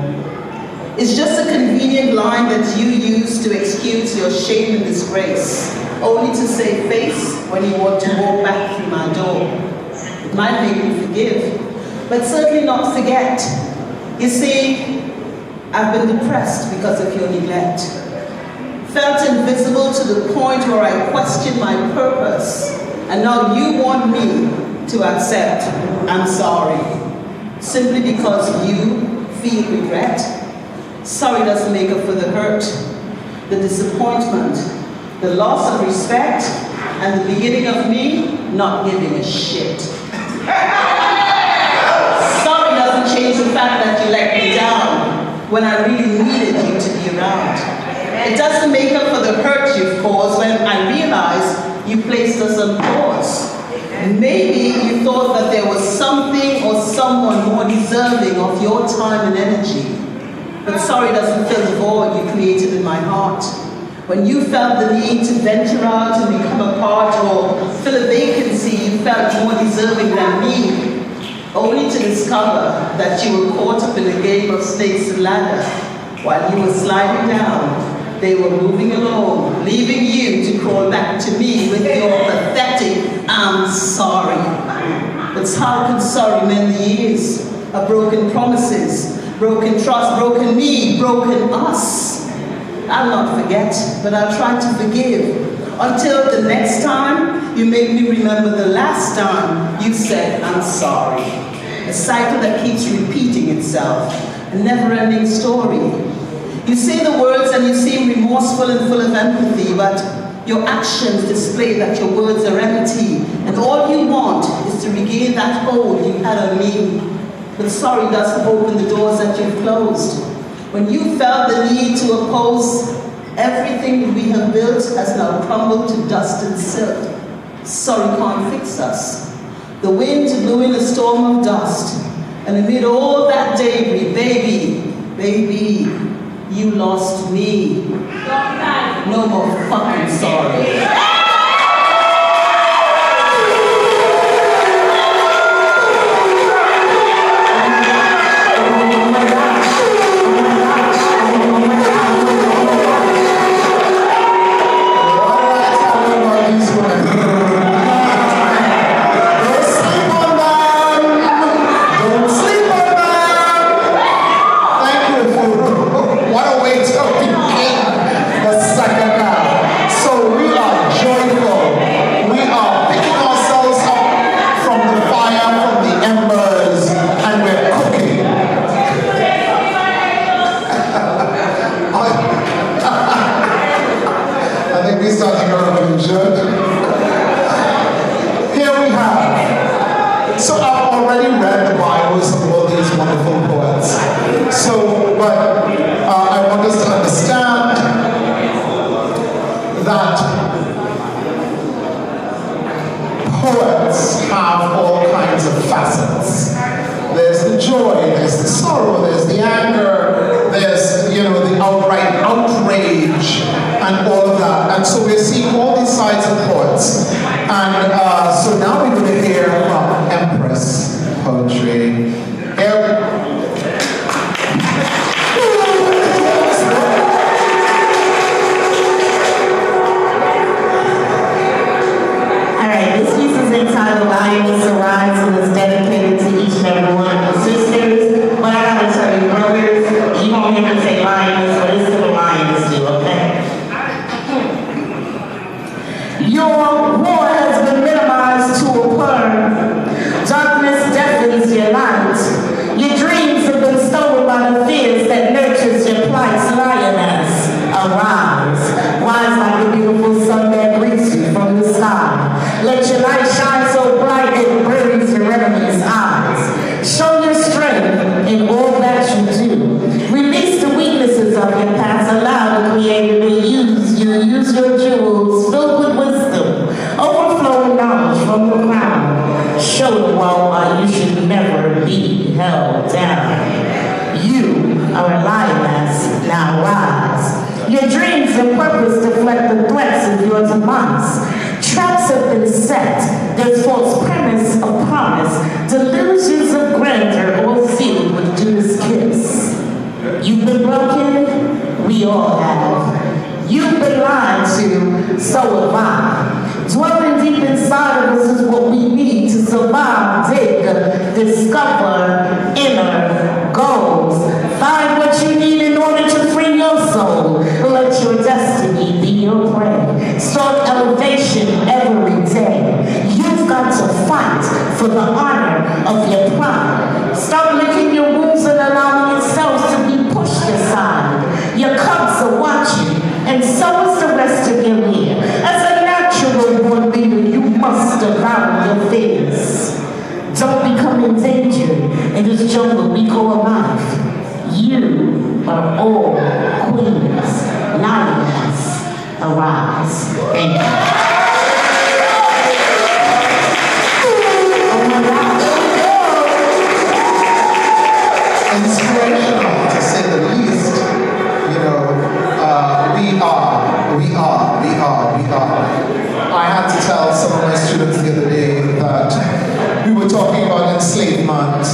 It's just a convenient line that you use to excuse your shame and disgrace, only to say face when you want to walk back through my door. It might make me forgive, but certainly not forget. You see, I've been depressed because of your neglect. Felt invisible to the point where I questioned my purpose, and now you want me to accept I'm sorry, simply because you feel regret. Sorry doesn't make up for the hurt, the disappointment, the loss of respect, and the beginning of me not giving a shit. Sorry doesn't change the fact that you let me down when I really needed you to be around. It doesn't make up for the hurt you've caused when I realized you placed us on pause. Maybe you thought that there was something or someone more deserving of your time and energy. But sorry doesn't fill the void you created in my heart. When you felt the need to venture out and become a part or fill a vacancy you felt more deserving than me, only to discover that you were caught up in a game of snakes and ladders. While you were sliding down, they were moving along, leaving you to crawl back to me with your pathetic, I'm sorry. But how could sorry mend the years of broken promises, broken trust, broken me, broken us? I'll not forget, but I'll try to forgive. Until the next time, you make me remember the last time you said, I'm sorry. A cycle that keeps repeating itself, a never-ending story. You say the words and you seem remorseful and full of empathy, but your actions display that your words are empty, and all you want is to regain that hold you had on me. But sorry doesn't open the doors that you've closed. When you felt the need to oppose, everything we have built has now crumbled to dust and silt. Sorry can't fix us. The wind blew in a storm of dust, and amid all that debris, baby, you lost me. No more fucking sorry. So now we're going to hear from Empress Poetry. Alright, this piece is entitled Lioness Arise, and it's dedicated to each and every one of the sisters. But I gotta tell you, brothers, you won't hear me say lioness, but it's to the lioness too, okay? Your war has been minimized to a blur. Darkness deafens your light. Your dreams have been stolen by the fears that nurtures your plight. Lioness, arise. Rise like a beautiful sun that greets you from the sky. Let your light shine so bright it burns your enemy's eyes. Show your strength in all that you do. Release the weaknesses of your past. Allow the Creator to use you. Use your jewels filled with wisdom, overflowing knowledge from the crown. Show the world why you should never be held down. You are a lioness, now rise. Your dreams and purpose deflect the threats of your demise. Traps have been set. There's false premise of promise, delusions of grandeur, all sealed with Judas' kiss. You've been broken, we all have. You've been lied to, so have I. Dwelling deep inside of us is what we need to survive, dig, discover inner goals. Find what you need in order to free your soul. Let your destiny be your prey. Start elevation every day. You've got to fight for the honor of your pride. Stop licking your wounds and allowing yourselves to be pushed aside. Your cubs are watching, and so is the rest of your year. As a natural born leader, you must devour your fears. Don't become endangered in this jungle we call life. You are all queens. Lioness, arise. Thank you. Inspirational, to say the least. You know, we are. I had to tell some of my students the other day that we were talking about enslavement,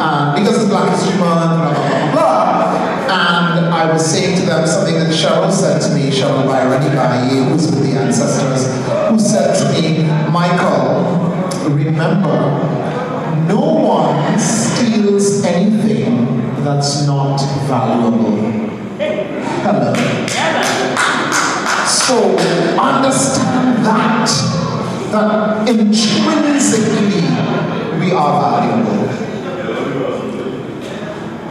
and because it's Black History Month, blah, blah, blah, blah. And I was saying to them something that Cheryl said to me, Cheryl Baye, who's with the ancestors, who said to me, Michael, remember, no one steals anything that's not valuable. Hello. So understand that intrinsically we are valuable.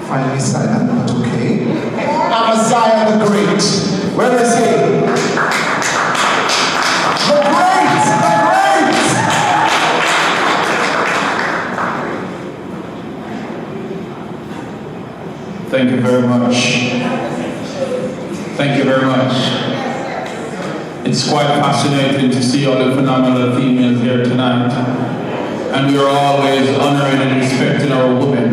Finally silent, but okay. Amaziah the Great. Where is he? The Great! Thank you very much. Thank you very much. It's quite fascinating to see all the phenomenal females here tonight. and we are always honoring and respecting our women.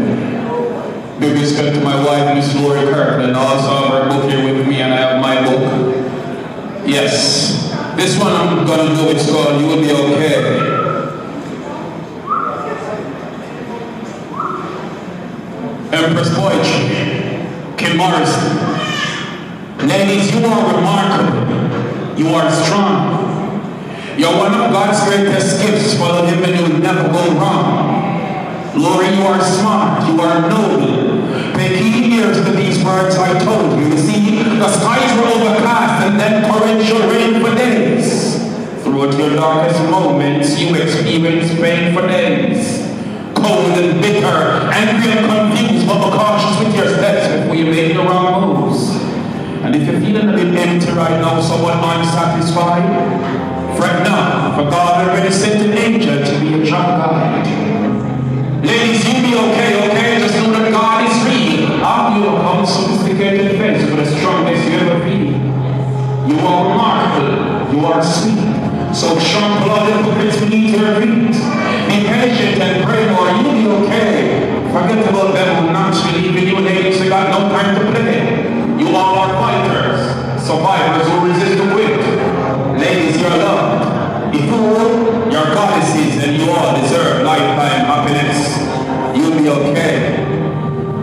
Big respect to my wife, Miss Lori Kirkland. Also have her book here with me, and I have my book. Yes, this one I'm gonna do, it's called You Will Be Okay. Empress Poetry, Kim Morrison. Ladies, you are remarkable. You are strong. You're one of God's greatest gifts. Follow him and you'll never go wrong. Lori, you are smart. You are noble. Pay keen ears to these words I told you. You see, the skies were overcast and then torrential rain for days. Throughout your darkest moments, you experienced pain for days. Cold and bitter, angry and confused, but be cautious with your steps before you make the wrong moves. And if you're feeling a bit empty right now, somewhat unsatisfied, fret not, for God already sent an angel to be your child guide. Ladies, you be okay? Just know that God is real. I'll be overcome sophisticated defense for the strongest you ever feel. You are remarkable, you are sweet. So trample all the hypocrites beneath your feet. Be patient and pray more, you'll be okay. Forget about them who not believe in you, ladies, they got no time to play. You all are fighters, survivors who resist the whip. Ladies, you're loved. Before, you're goddesses and you all deserve lifetime happiness. You'll be okay.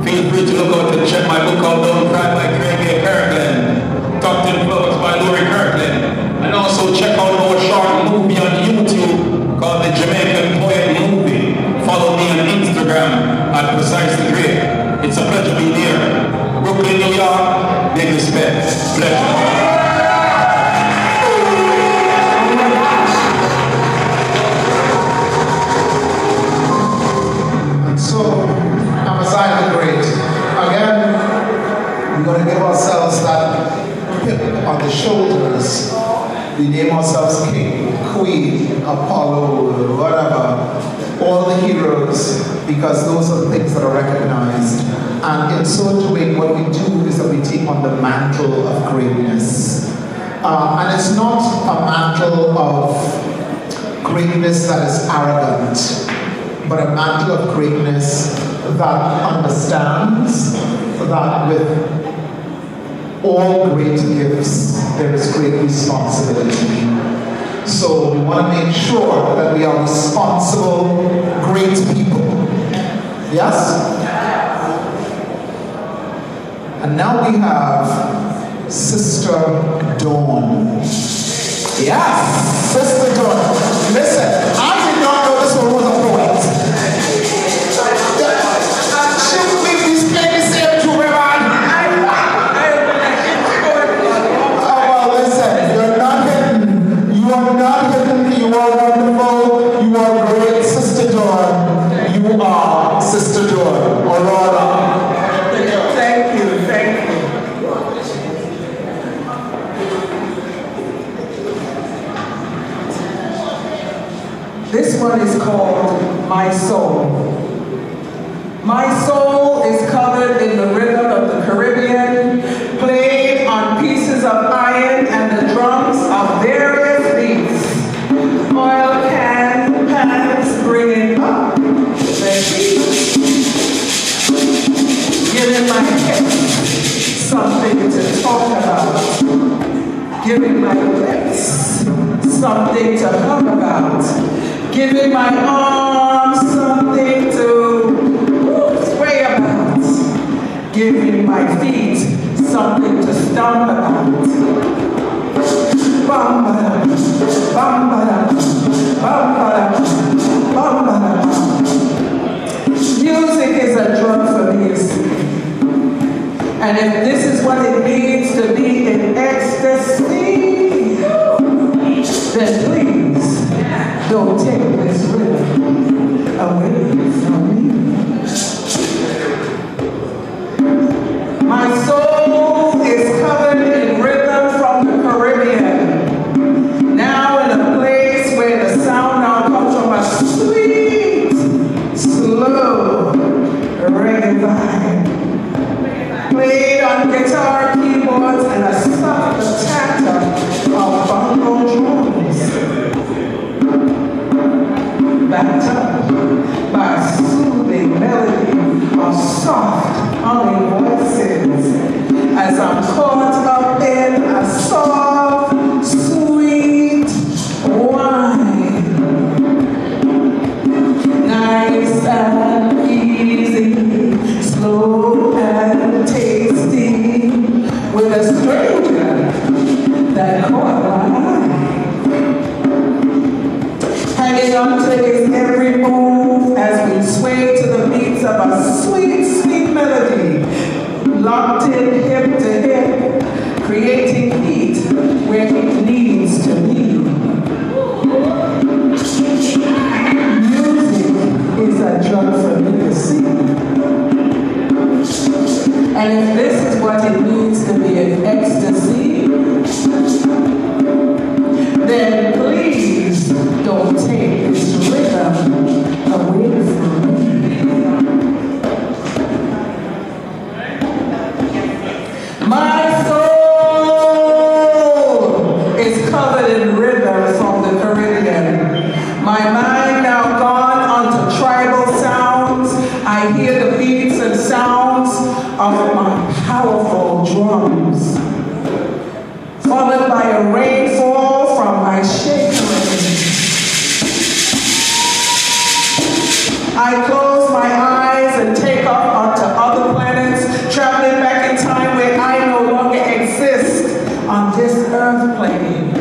Feel free to look out and check my book out, Don't Cry by Craig Kirkland. Top 10 Flowers by Lori Kirkland. And also check out our short movie on YouTube called The Jamaican Poet Movie. Follow me on Instagram at Precisely Great. It's a pleasure being here. Brooklyn, New York, big respect. Pleasure. So, Amaziah the Great. Again, we're going to give ourselves that pip on the shoulders. We name ourselves King, Queen, Apollo, whatever, all the heroes, because those are the things that are recognized. And in so doing, what we do is that we take on the mantle of greatness. And it's not a mantle of greatness that is arrogant, but a mantle of greatness that understands that with all great gifts, there is great responsibility. So we want to make sure that we are responsible, great people. Yes? And now we have Sister Dawn. Yes, Sister Dawn. Listen, I did not know this one was a poet. She would make these babies say to me, man. Oh, well, listen, you're not hidden. You are not hidden. You are wonderful. You are great, Sister Dawn. You are Sister Dawn. Aurora. Thank you. This one is called My Soul. My soul is covered in the rhythm of the Caribbean, played on pieces of iron and the drums of various beats. Oil pans bringing up the heat, giving my hips something to talk about, giving my lips something to hum about, giving my arms something to sway about, giving my feet something to stomp about. Bam-ba-da, bam-ba-da, bam-ba-da, bam-ba-da. Music is a drug for me, you see. And if this is what it means to be in ecstasy, then please don't take this rhythm away from me. My soul is covered in rhythm from the Caribbean. Now in a place where the sound now comes from a sweet, slow reggae vibe. Played on guitar, keyboards, and a soft tatter of bongo drums. Back up. locked in hip to hip, creating heat where it needs to be. Music is a drug for me to see. And if this is what it means to be in ecstasy, then please don't take this rhythm away from me. My soul is covered in rhythm from the Caribbean. My mind now gone onto tribal sounds. I hear the beats and sounds of my powerful drums, followed by a rainfall from my shaking. I close my eyes and take off onto other planets, traveling back in time where I no longer exist on this earth plane.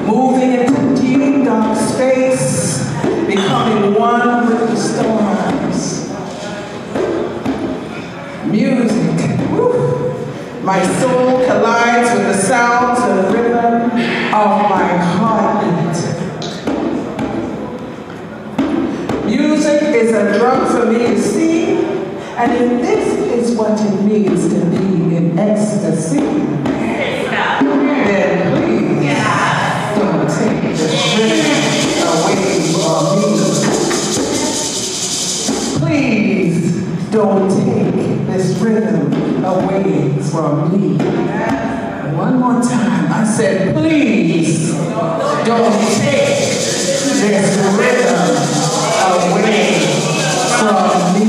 Moving into deep dark space, becoming one with the stars. Music, woo. My soul collides with the sounds and rhythm of my heartbeat. Music is a drug for me to see, and if this is what it means to be in ecstasy, then please don't take this rhythm away from me. Please don't take this rhythm away from me. One more time, I said, please don't take this rhythm away from me.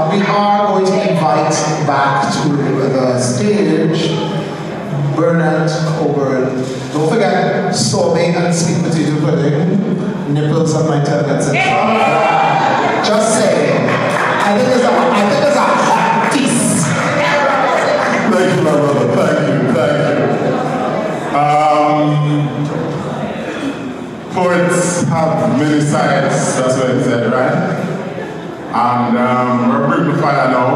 We are going to invite back to the stage Bernard Coburn. Don't forget sorbet and sweet potato pudding, nipples on my tongue, etc. Just saying. I think it's a hot piece. Thank you, my brother. Thank you. Poets have many sides, that's what he said, right? And we're bringing the fire now.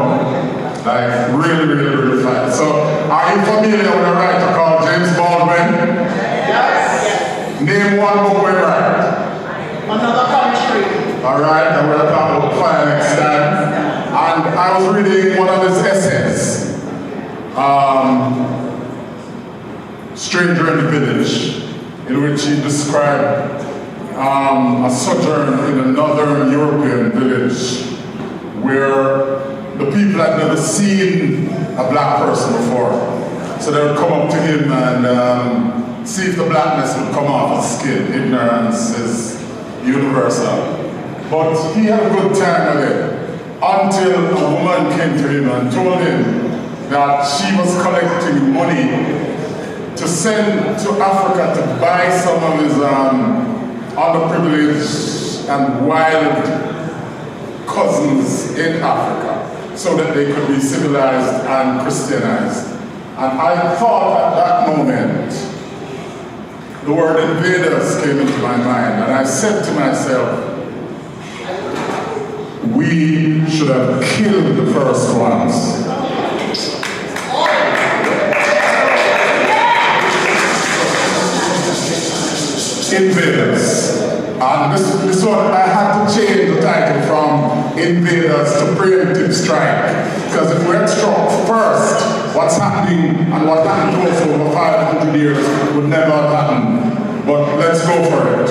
Like, really fire. So, are you familiar with a writer called James Baldwin? Yes. Name one book we write. Another country. Alright, and we'll talk about fire next time. And I was reading one of his essays, Stranger in the Village, in which he described a sojourn in a northern European village where the people had never seen a black person before. So they would come up to him and see if the blackness would come off his skin. Ignorance is universal. But he had a good time with it until a woman came to him and told him that she was collecting money to send to Africa to buy some of his underprivileged and wild cousins in Africa so that they could be civilized and Christianized. And I thought at that moment, the word invaders came into my mind, and I said to myself, we should have killed the first ones. Invaders. And this one, I had to change the title from Invaders to Preemptive Strike. Because if we had struck first, what's happening and what happened to us over 500 years would never have happened. But let's go for it.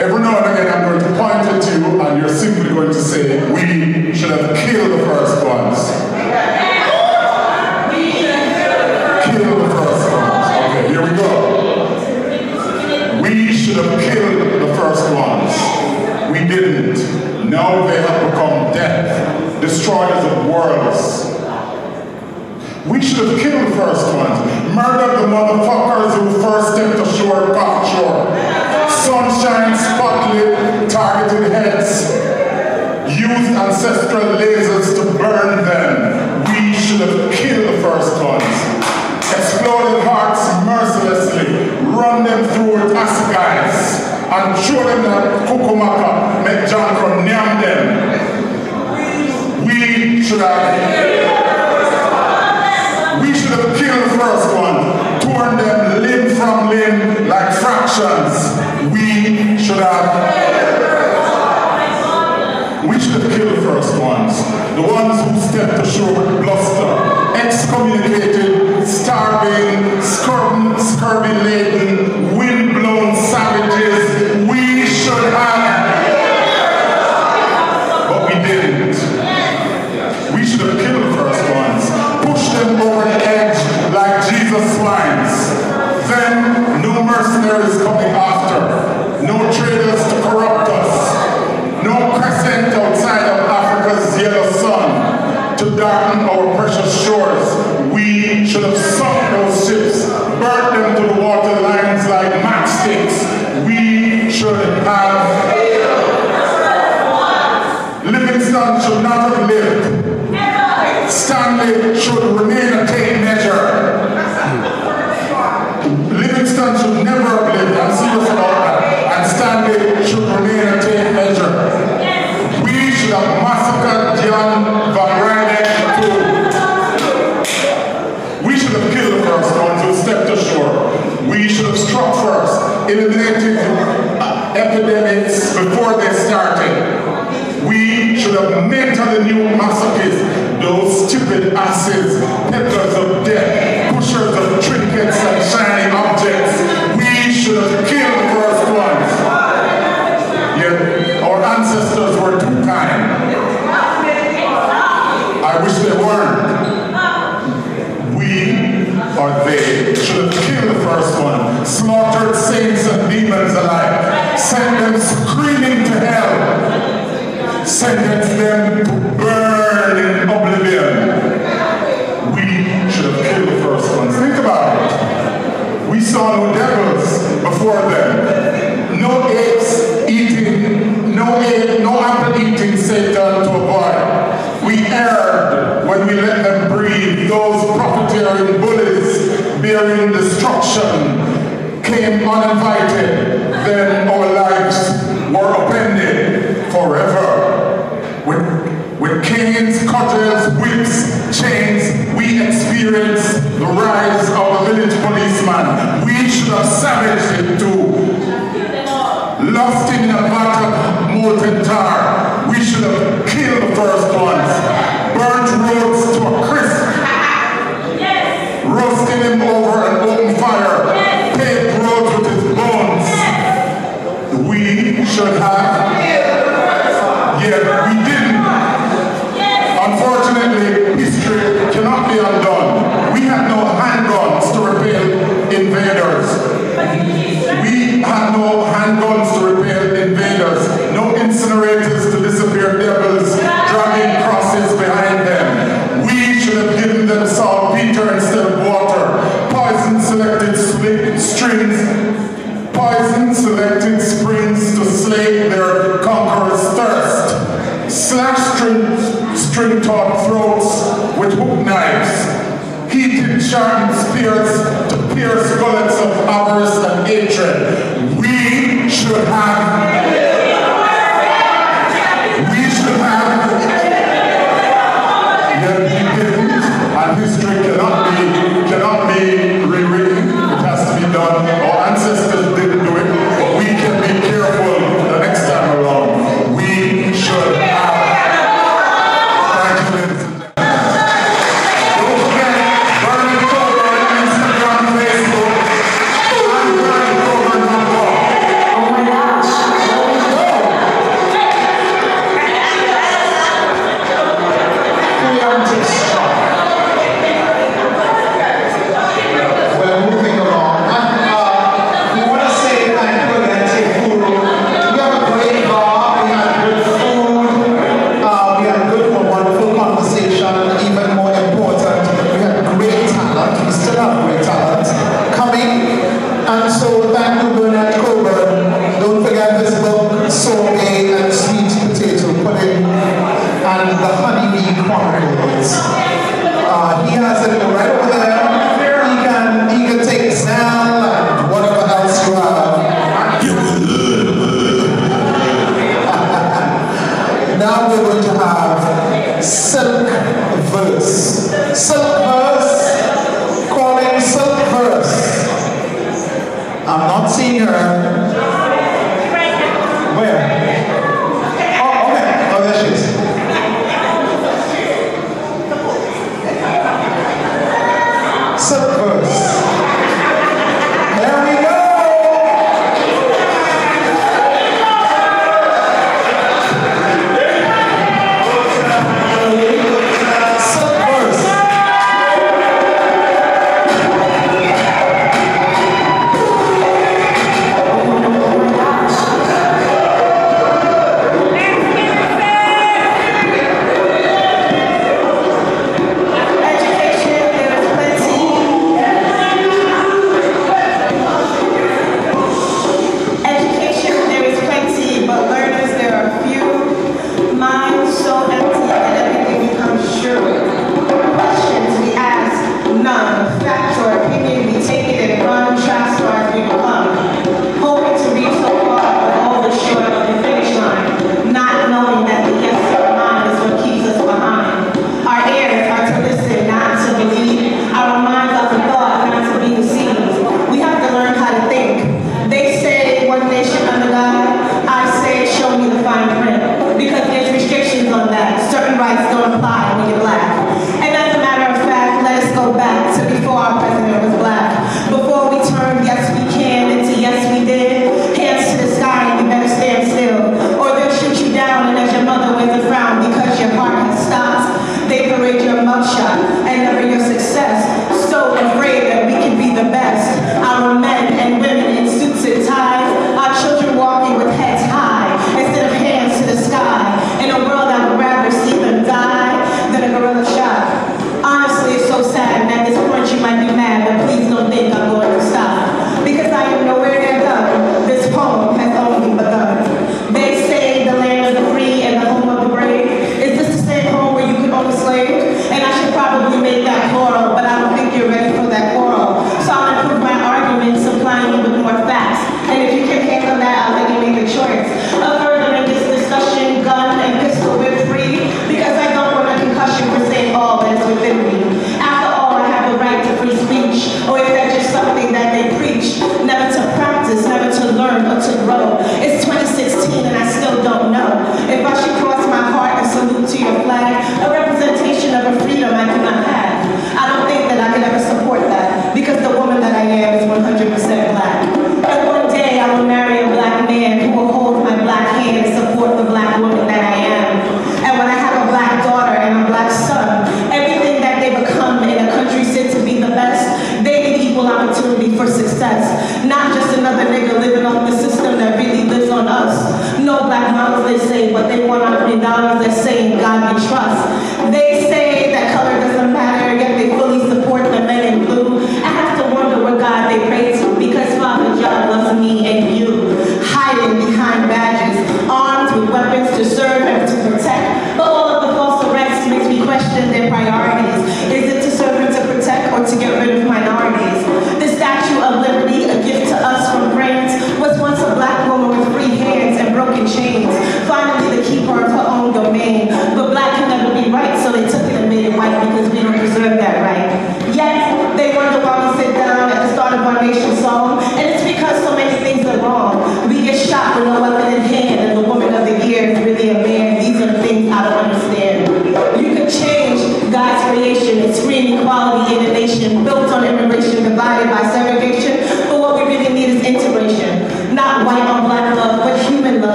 Every now and again, I'm going to point at you and you're simply going to say, we should have killed the first ones. Kill the first ones. Okay, here we go. We should have killed the first ones. We didn't. destroyers of worlds. We should have killed the first ones, murdered the motherfuckers who first stepped ashore, got ashore. Sunshine, spotlit, targeted heads, used ancestral lasers to burn them. We should have killed the first ones. Exploded hearts mercilessly, run them through with assegais, and show them that kukumaka make John from nyam them. We should have killed the first one, torn them limb from limb like fractions. We should have killed the first ones, the ones who stepped ashore with bluster, excommunicated, starving, scurvy-laden, wind-blown savages. We should have, but we didn't. We should have killed the first ones, pushed them over the edge like Jesus swines. Then no mercenaries coming after, no traders to corrupt us, no crescent outside of Africa's yellow sun to darken our precious shores. We should have sunk those ships, burnt them to the water lines like matchsticks. We should have. Livingston should not have lived. Stanley should remain a tape measure. Livingston should never have lived. I'm serious about that. And Stanley should remain a tape measure. We should have massacred Jan van Reynek too. We should have killed the first ones who stepped ashore. We should have struck first, eliminated epidemics before they started. We should have mentally new masochists, those stupid asses, peddlers of death, pushers of trinkets and shiny objects. We should have killed the first ones. Yet our ancestors were too kind. I wish they weren't. We, or they, should have killed the first one, slaughtered saints and demons alike, sent them screaming to hell, sentenced them to burn in oblivion. We should have killed the first ones. Think about it. We saw no devils before them. No apes eating, no apple eating Satan to avoid. We erred when we let them breathe. Those profiteering bullies bearing destruction came uninvited. Then our lives were upended forever. With canes, cudgels, whips, chains, we experienced the rise of the village policeman. We should have savaged it too. Lost in a vat of molten tar. We should have killed the first ones. Burnt roads to a crisp. Roasting him over an open fire. Paved roads with his bones. We should have. Yet we didn't. Unfortunately, history cannot be undone. We had no handguns to repel invaders. We had no handguns to repel invaders. No incinerators to disappear devils dragging crosses behind them. We should have given them saltpeter instead of water. Poison selected springs to slake their conqueror's thirst. Slash string-taut throats with hook knives. Heated sharpened spears to pierce gullets of sorbet and sweet potato pudding and the honeybee chronicles. He has it right over there. He can take Zal and whatever else you have. Now we're going to have silk verse. Silk verse, calling silk verse. I'm not seeing her. Where? Oh, okay. Oh, there she is. Silk verse. There we go. Silk verse.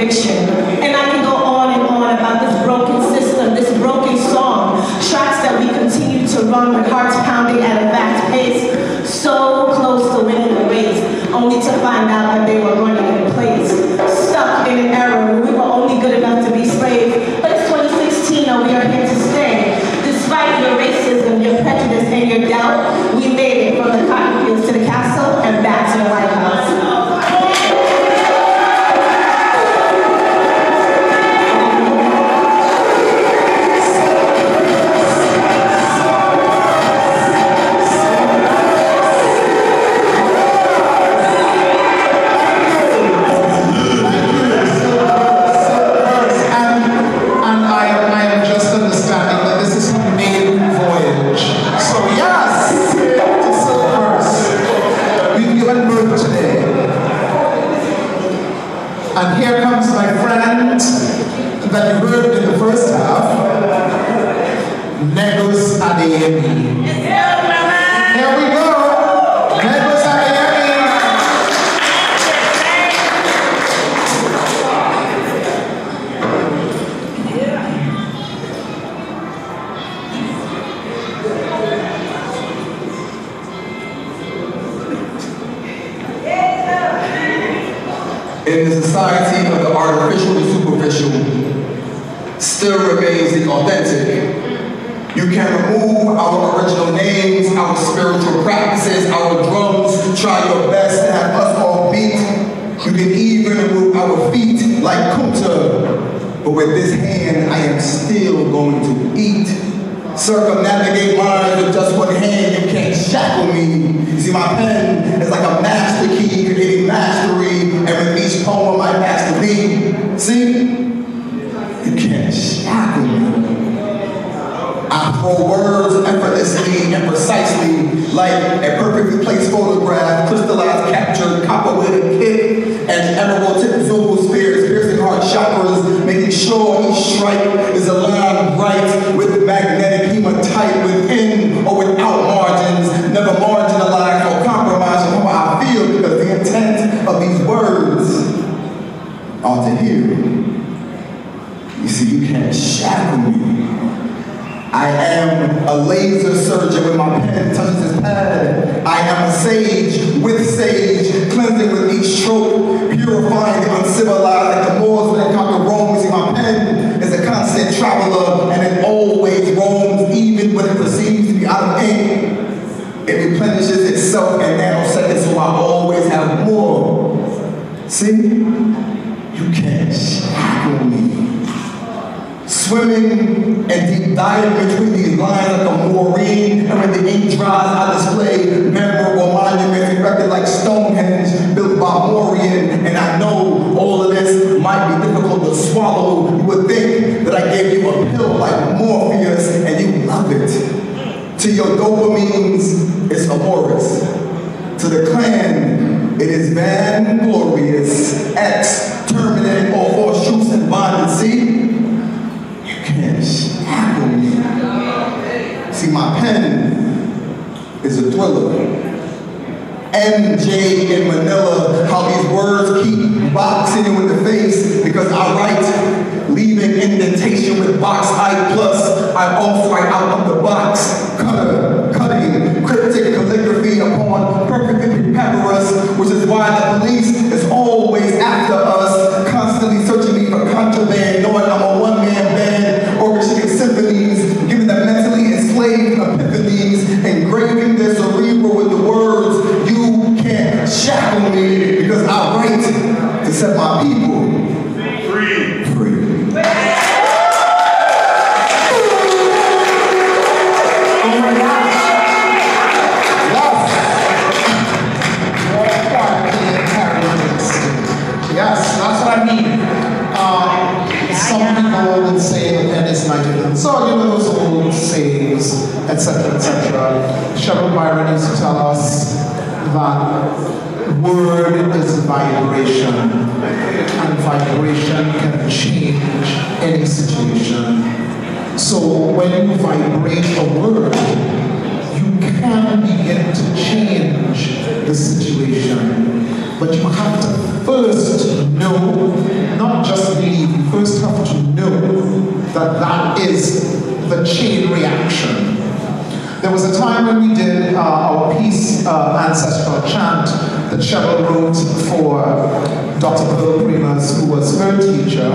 And I can go on and on about this broken system, this broken song, tracks that we continue to run with hearts pounding at a fast pace, so close to winning the race, only to find out that they were running in place, stuck in an era here comes my friend that you heard in the first half, Negus Adeyemi. Here we go. Negus Adeyemi. In the society of the artificial and superficial, still remains the authentic. You can remove our original names, our spiritual practices, our drums, try your best to have us all beat. You can even remove our feet like Kunta, but with this hand I am still going to eat. Circumnavigate lines with just one hand, you can't shackle me. You see, my pen is like a master key, creating mastery, and with each poem I master thee. See? You can't shackle me. I throw words effortlessly and precisely, like a perfectly placed photograph, crystallized, captured, copper with a kick, and emerald tip Zulu spears, piercing heart chakras, making sure each strike is aligned right with magnetic hematite within or without margins, never marginalized or compromised on how I feel, because the intent of these words are to heal. You see, you can't shackle me. I am a laser surgeon when my pen touches his pad. I am a sage with sage, cleansing with each stroke, purifying the uncivilized like the Moors when they conquer Rome. You see, my pen is a constant traveler, and it always roams, even when it perceives to be out of ink. It replenishes itself in nanoseconds, so I always have more. See? You can't shackle me. Swimming and deep diving between these lines like a maureen, and when the ink dries, I display memorable monuments erected like Stonehenge, built by Mauryan. And I know all of this might be difficult to swallow. You would think that I gave you a pill like Morpheus, and you love it. To your dopamines, it's amorous. To the clan, it is vainglorious. X, terminating all false truths and bondage. See? Can't shackle me. See, my pen is a thriller. MJ in Manila, how these words keep boxing you in the face, because I write, leaving indentation with box I plus. I also write out of the box, cutting cryptic calligraphy upon perfectly papyrus, which is why the police is always after us, constantly searching me for contraband, knowing I'm a one-man band, orchestrating symphonies, giving them mentally enslaved epiphanies, engraving their cerebral with the words, you can't shackle me, because I write to set my people free. Oh my gosh. Yes, that's what I mean. Some people would say the pen is magical. So, you know, those old sayings, etc., etc. Cheryl Byron used to tell us that word is vibration, and vibration can change any situation. So when you vibrate a word, you can begin to change the situation. But you have to first know, not just believe, you first have to know that that is the chain reaction. There was a time when we did our peace ancestral chant that Cheryl wrote for Dr. Pearl Primas, who was her teacher,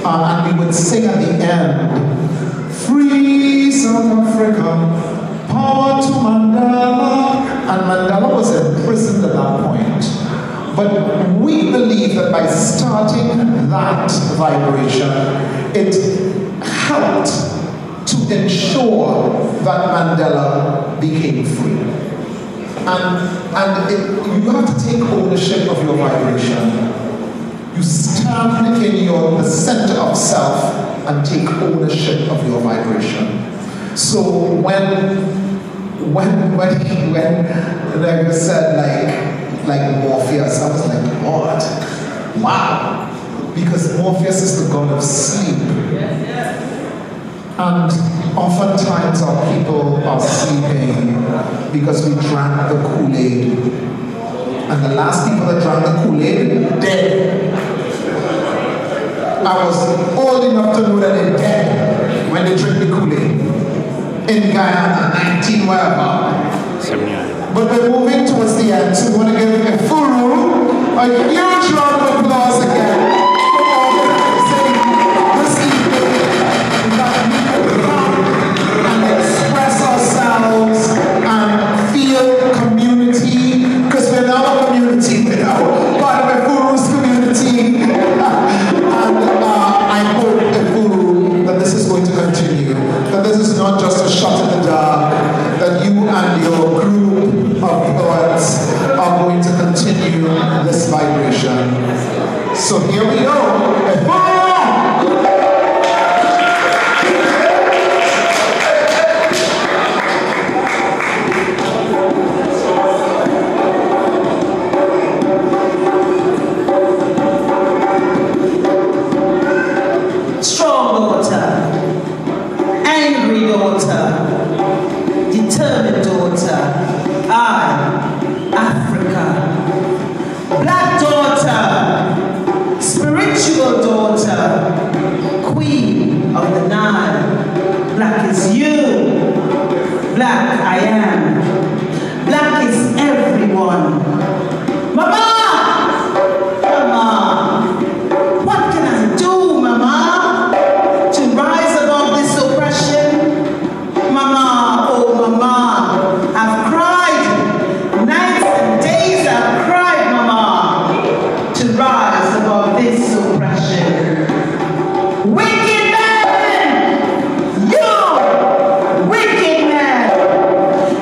and we would sing at the end, "Free South Africa, power to Mandela," and Mandela was imprisoned at that point. But we believe that by starting that vibration, it helped to ensure that Mandela became free. And you have to take ownership of your vibration. You stand in the center of self and take ownership of your vibration. So when like said like Morpheus, I was like, what? Wow. because Morpheus is the god of sleep. And oftentimes our people are sleeping because we drank the Kool-Aid. And the last people that drank the Kool-Aid, dead. I was old enough to know that they're dead when they drink the Kool-Aid. In Guyana, 19 wherever. 79. But we're moving towards the end, so we want to give a full room a huge round of applause again for organizing this evening. We got to come and express ourselves and feel community, because we're now a community, we're now part of a Furu's community. And I hope a Furu that this is going to continue, that this is not just a shot in the dark, that you and your group of poets are going to continue this vibration. So here we go. Strong daughter, angry daughter, determined daughter, I, Africa. Black daughter, spiritual daughter, queen of the Nile. Black is you, black I am, black is everyone. Mama! Mama! What can I do, Mama, to rise above this oppression? Mama, oh Mama, I've cried. Nights and days I've cried, Mama, to rise above this oppression. Wicked man! You! Wicked man!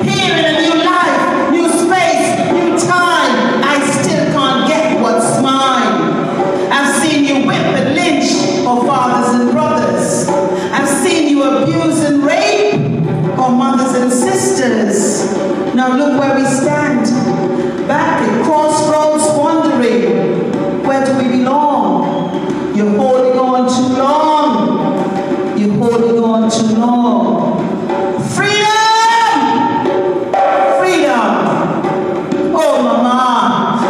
Here in a new life, new space, new time, I still can't get what's mine. I've seen you whip and lynch our fathers and brothers. I've seen you abuse and rape our mothers and sisters. Now look where we stand, back at crossroads wondering, where do we belong? You're holding on too long. You're holding on too long. Freedom! Freedom! Oh, Mama,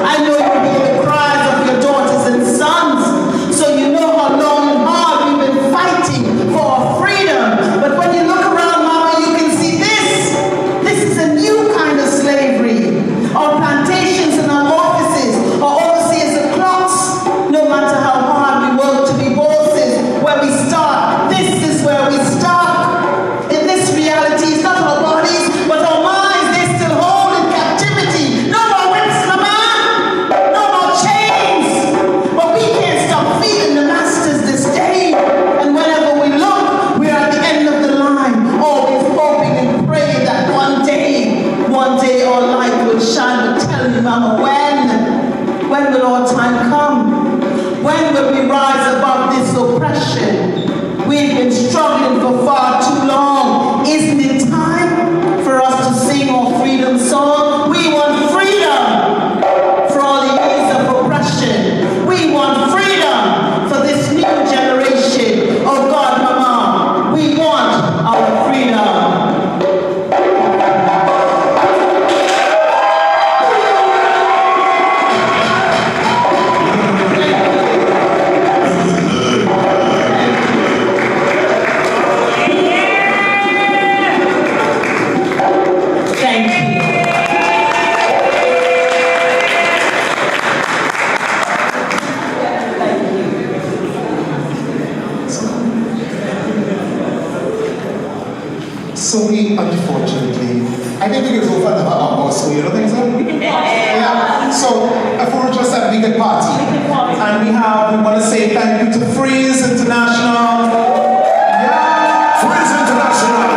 I know you hear the cries of your daughters and sons, so you know how long and hard we've been fighting for our freedom. But when you look around, Mama, you can see this. This is a new kind of slavery. Our plantations and our offices are overseers of clocks. No matter how hard we work to be bosses, where we start, this is where we stop. In this reality, it's not our bodies, but our minds, they still hold in captivity. No more whips, Mama! No more chains! But we can't stop feeding the masters disdain. And whenever we look, we're at the end of the line, always hoping and praying that one day our light will shine. But tell me, Mama, when will our time come? When will we rise above this oppression? We've been struggling for far too long. Isn't it time for us to sing our freedom song? We want freedom for all the years of oppression. We want freedom for this new generation. Oh God, Mama, we want our freedom. Thank you. So we, unfortunately, I think we could go for another hour or so, you don't think so? Yeah. So, Afuro just said we could party. And we want to say thank you to Freeze International. Yeah. Freeze International!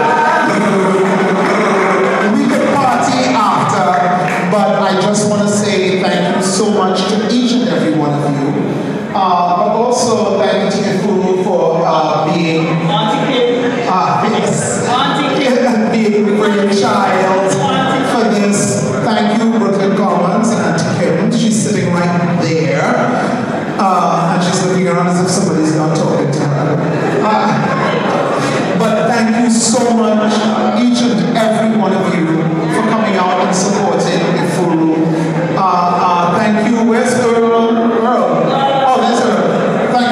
We could party after, but I just want to say thank you so much to each and every one of you. But also thank you to Afuro for being being a great child for this. Thank you, Brooklyn Commons and Auntie Kim. She's sitting right there. And she's looking around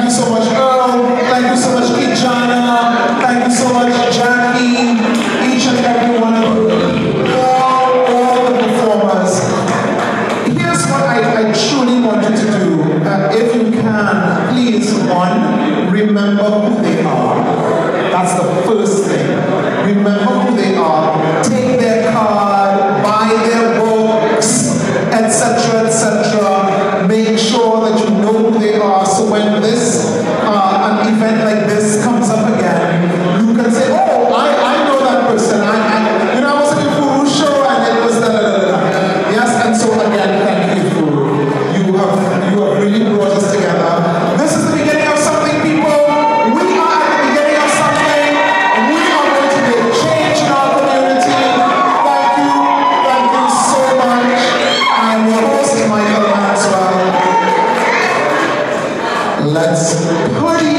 you so much, Earl. Thank you so much, Kijana. Thank you so much, Jackie. Each and every one of you. All the performers. Here's what I truly want you to do. If you can, please, one, remember who they are. That's the first thing. Remember who they are. Take their card, buy their books, etc., etc. Make sure that you know who they are, so when this, an event like this comes up again, you can say, oh, I know that person. I was in a Furu show and it was da-da-da-da. Yes, and so again, thank you, Furu. You have really brought us together. This is the beginning of something, people. We are at the beginning of something. We are going to make change in our community. Thank you so much. I am your host, Michael Maxwell. Let's party.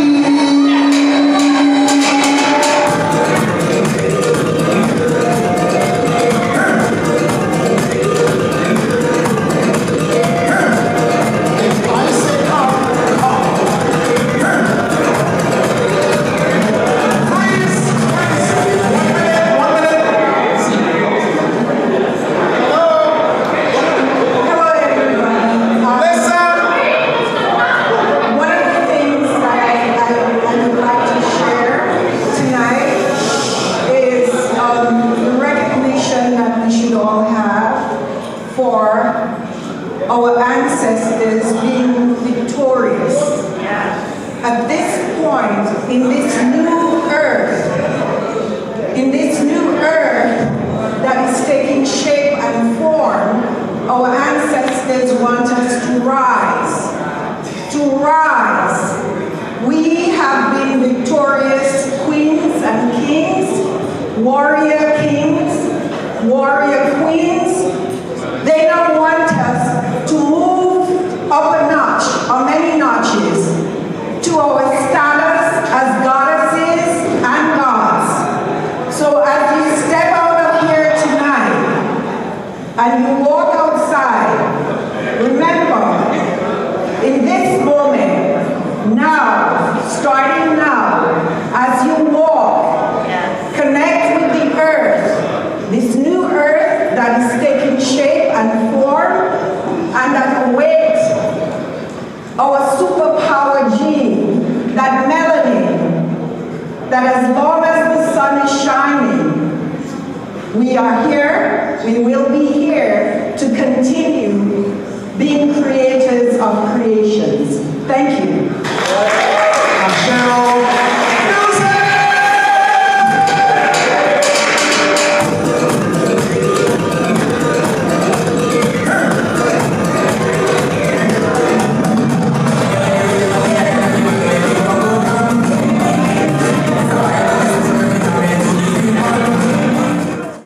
Our ancestors being victorious. At this point, in this new earth that is taking shape and form, our ancestors want us to rise. To rise. We have been victorious queens and kings, warrior kings, warrior queens. They don't want us to move up a notch or many notches to our status as goddesses and gods. So as you step out of here tonight and you walk outside, remember, in this moment, now, starting now, as you walk, connect with the earth, this new earth that is taking shape and form, and that awaits our superpower gene, that melanin, that as long as the sun is shining, we are here, we will be here to continue being creators of creations. Thank you.